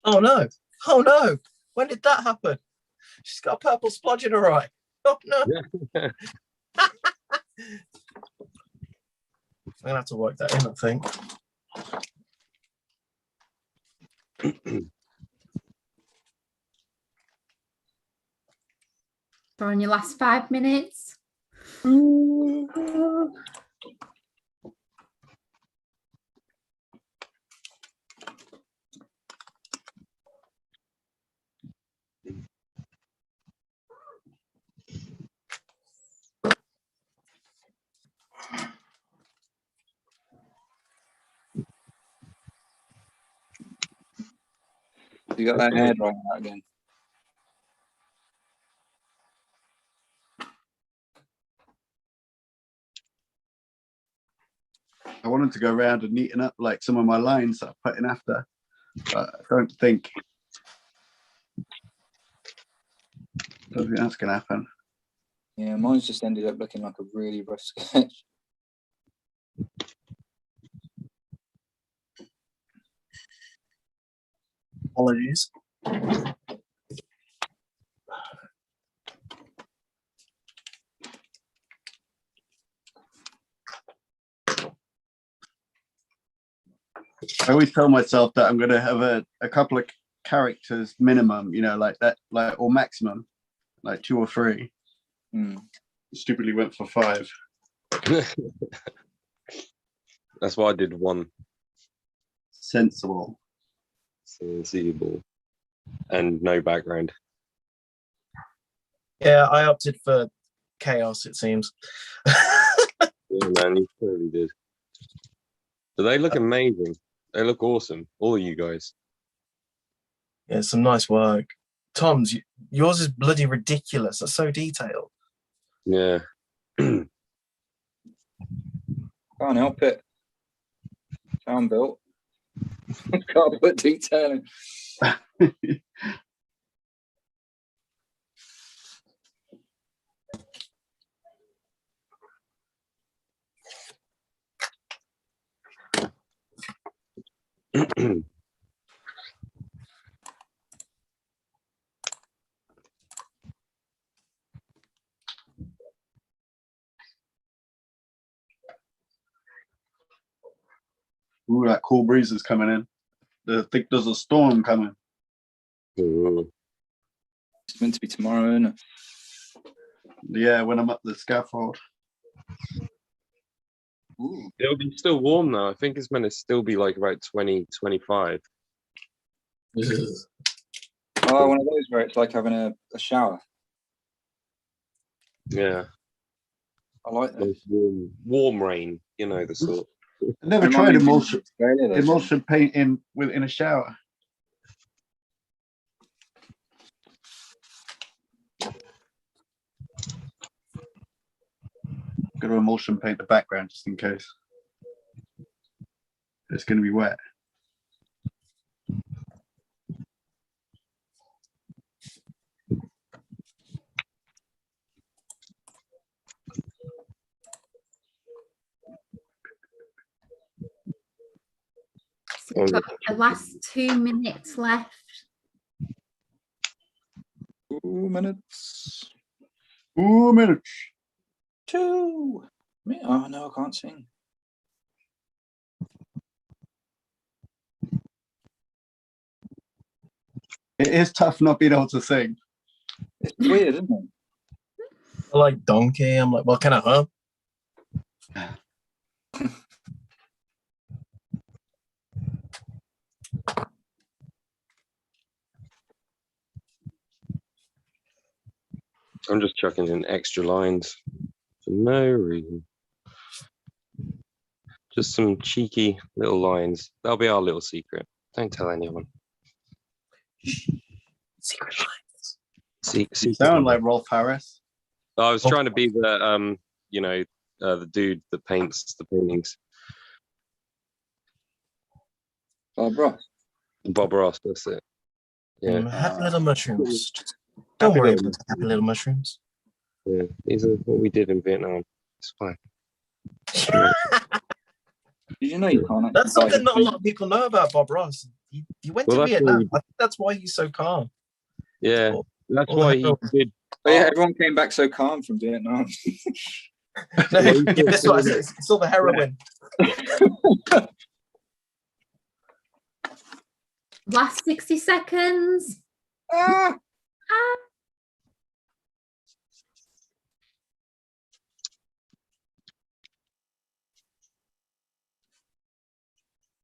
[SPEAKER 2] Oh no! Oh no! When did that happen? She's got a purple splodge in her eye. Oh no! I'm gonna have to work that in, I think.
[SPEAKER 1] For in your last 5 minutes.
[SPEAKER 5] You got that hair drying out again.
[SPEAKER 3] I wanted to go around and neaten up like some of my lines that I put in after, but I don't think that's gonna happen.
[SPEAKER 5] Yeah, mine's just ended up looking like a really rough sketch.
[SPEAKER 2] Apologies.
[SPEAKER 3] I always tell myself that I'm going to have a couple of characters minimum, you know, like that, like, or maximum, like 2 or 3. Stupidly went for 5.
[SPEAKER 4] That's why I did 1.
[SPEAKER 3] Sensible.
[SPEAKER 4] Sensible. And no background.
[SPEAKER 2] Yeah, I opted for chaos, it seems.
[SPEAKER 4] Yeah, man, you totally did. So they look amazing. They look awesome. All of you guys.
[SPEAKER 2] Yeah, some nice work. Tom's, yours is bloody ridiculous. That's so detailed.
[SPEAKER 4] Yeah.
[SPEAKER 5] Can't help it. Town built. Can't put detail in.
[SPEAKER 3] Ooh, that cool breeze is coming in. I think there's a storm coming.
[SPEAKER 4] Ooh.
[SPEAKER 5] It's meant to be tomorrow, isn't it?
[SPEAKER 3] Yeah, when I'm up the scaffold.
[SPEAKER 5] Ooh.
[SPEAKER 4] It'll be still warm though. I think it's meant to still be like about 20, 25.
[SPEAKER 5] Oh, one of those where it's like having a shower.
[SPEAKER 4] Yeah.
[SPEAKER 5] I like that.
[SPEAKER 4] Nice warm rain, you know, the sort.
[SPEAKER 3] I never tried emulsion paint in a shower. Got to emulsion paint the background just in case. It's going to be wet.
[SPEAKER 1] So we've got the last 2 minutes left.
[SPEAKER 5] 2 minutes.
[SPEAKER 3] 2 minutes.
[SPEAKER 5] 2. Oh no, I can't sing.
[SPEAKER 3] It is tough not being able to sing.
[SPEAKER 5] It's weird, isn't it?
[SPEAKER 2] I like donkey. I'm like, well, can I hum?
[SPEAKER 4] I'm just chucking in extra lines for no reason. Just some cheeky little lines. That'll be our little secret. Don't tell anyone.
[SPEAKER 2] Secret lines.
[SPEAKER 3] You sound like Rolf Harris.
[SPEAKER 4] I was trying to be the you know, the dude that paints the paintings.
[SPEAKER 5] Bob Ross.
[SPEAKER 4] Bob Ross, that's it. Yeah.
[SPEAKER 2] Happy little mushrooms. Don't worry about happy little mushrooms.
[SPEAKER 4] Yeah, these are what we did in Vietnam. It's fine.
[SPEAKER 5] Did you know you can't?
[SPEAKER 2] That's something not a lot of people know about Bob Ross. He went to Vietnam. I think that's why he's so calm.
[SPEAKER 4] Yeah, that's why he did.
[SPEAKER 5] Oh, yeah, everyone came back so calm from Vietnam.
[SPEAKER 2] No, this was it's all the heroin.
[SPEAKER 1] Last 60 seconds.
[SPEAKER 5] Ah!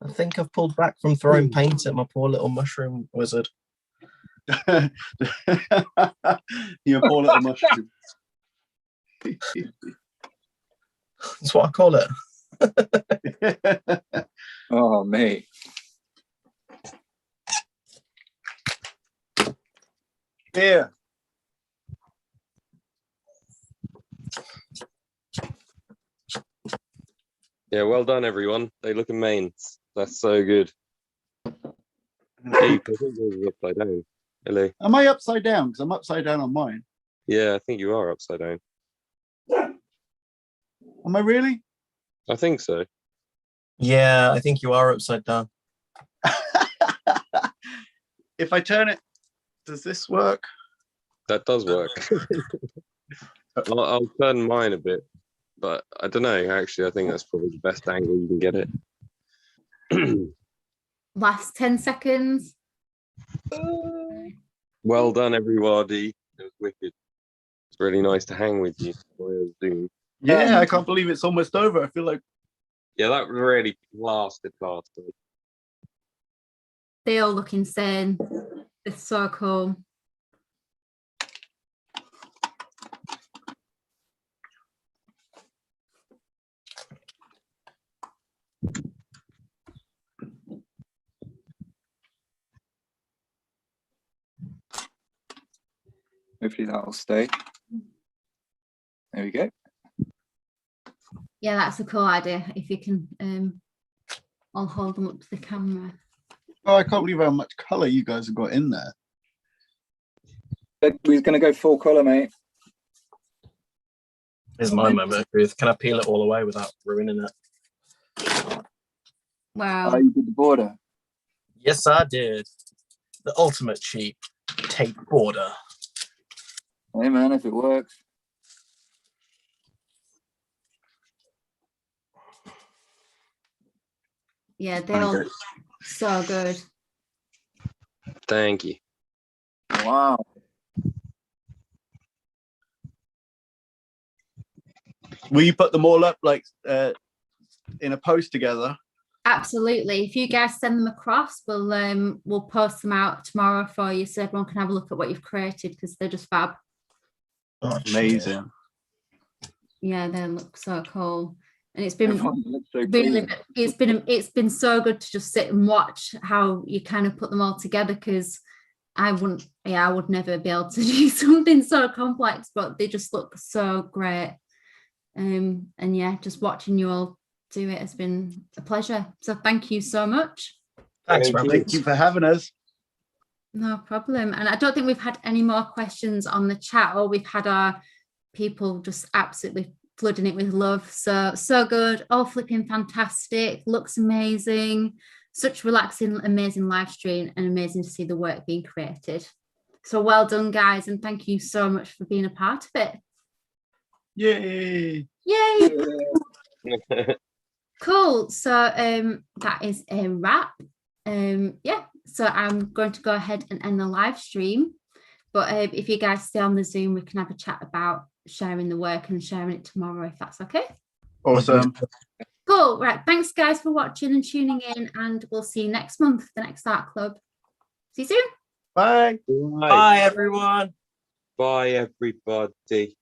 [SPEAKER 2] I think I've pulled back from throwing paint at my poor little mushroom wizard.
[SPEAKER 3] You poor little mushroom.
[SPEAKER 2] That's what I call it.
[SPEAKER 5] Oh, mate.
[SPEAKER 3] Yeah.
[SPEAKER 4] Yeah, well done, everyone. They look amazing. That's so good. Hey, I think you're upside down. Hello.
[SPEAKER 3] Am I upside down? Because I'm upside down on mine.
[SPEAKER 4] Yeah, I think you are upside down.
[SPEAKER 3] Am I really?
[SPEAKER 4] I think so.
[SPEAKER 2] Yeah, I think you are upside down.
[SPEAKER 3] If I turn it, does this work?
[SPEAKER 4] That does work. I'll turn mine a bit, but I don't know. Actually, I think that's probably the best angle you can get it.
[SPEAKER 1] Last 10 seconds.
[SPEAKER 4] Well done, everybody. It was wicked. It's really nice to hang with you.
[SPEAKER 3] Yeah, I can't believe it's almost over. I feel like.
[SPEAKER 4] Yeah, that really lasted.
[SPEAKER 1] They all look insane. It's so cool.
[SPEAKER 5] Hopefully that'll stay. There we go.
[SPEAKER 1] Yeah, that's a cool idea. If you can, I'll hold them up to the camera.
[SPEAKER 3] Oh, I can't believe how much colour you guys have got in there.
[SPEAKER 5] We're going to go full colour, mate.
[SPEAKER 2] Here's my moment of truth. Can I peel it all away without ruining it?
[SPEAKER 1] Wow.
[SPEAKER 5] Oh, you did the border.
[SPEAKER 2] Yes, I did. The ultimate cheap tape border.
[SPEAKER 5] Hey, man, if it works.
[SPEAKER 1] Yeah, they all look so good.
[SPEAKER 4] Thank you.
[SPEAKER 5] Wow.
[SPEAKER 3] Will you put them all up like in a post together?
[SPEAKER 1] Absolutely. If you guys send them across, we'll post them out tomorrow for you so everyone can have a look at what you've created, because they're just fab.
[SPEAKER 2] Oh,
[SPEAKER 3] Amazing.
[SPEAKER 1] Yeah, they look so cool. And it's been
[SPEAKER 5] Everyone looks so
[SPEAKER 1] really,
[SPEAKER 5] cool.
[SPEAKER 1] it's been so good to just sit and watch how you kind of put them all together, because I would never be able to do something so complex, but they just look so great. And yeah, just watching you all do it has been a pleasure. So thank you so much.
[SPEAKER 2] Thanks,
[SPEAKER 4] Thank
[SPEAKER 2] Rob.
[SPEAKER 3] Thank you for having us.
[SPEAKER 1] No problem. And I don't think we've had any more questions on the chat, or we've had our people just absolutely flooding it with love. So good, all flipping fantastic, looks amazing, such relaxing, amazing live stream, and amazing to see the work being created. So well done, guys, and thank you so much for being a part of it.
[SPEAKER 3] Yay.
[SPEAKER 1] Yay. Cool. So that is a wrap. Yeah, so I'm going to go ahead and end the live stream, but if you guys stay on the Zoom, we can have a chat about sharing the work and sharing it tomorrow, if that's okay.
[SPEAKER 3] Awesome.
[SPEAKER 1] Cool. Right, thanks guys for watching and tuning in, and we'll see you next month, the next art club. See you soon.
[SPEAKER 3] Bye.
[SPEAKER 2] Bye, everyone.
[SPEAKER 4] Bye, everybody.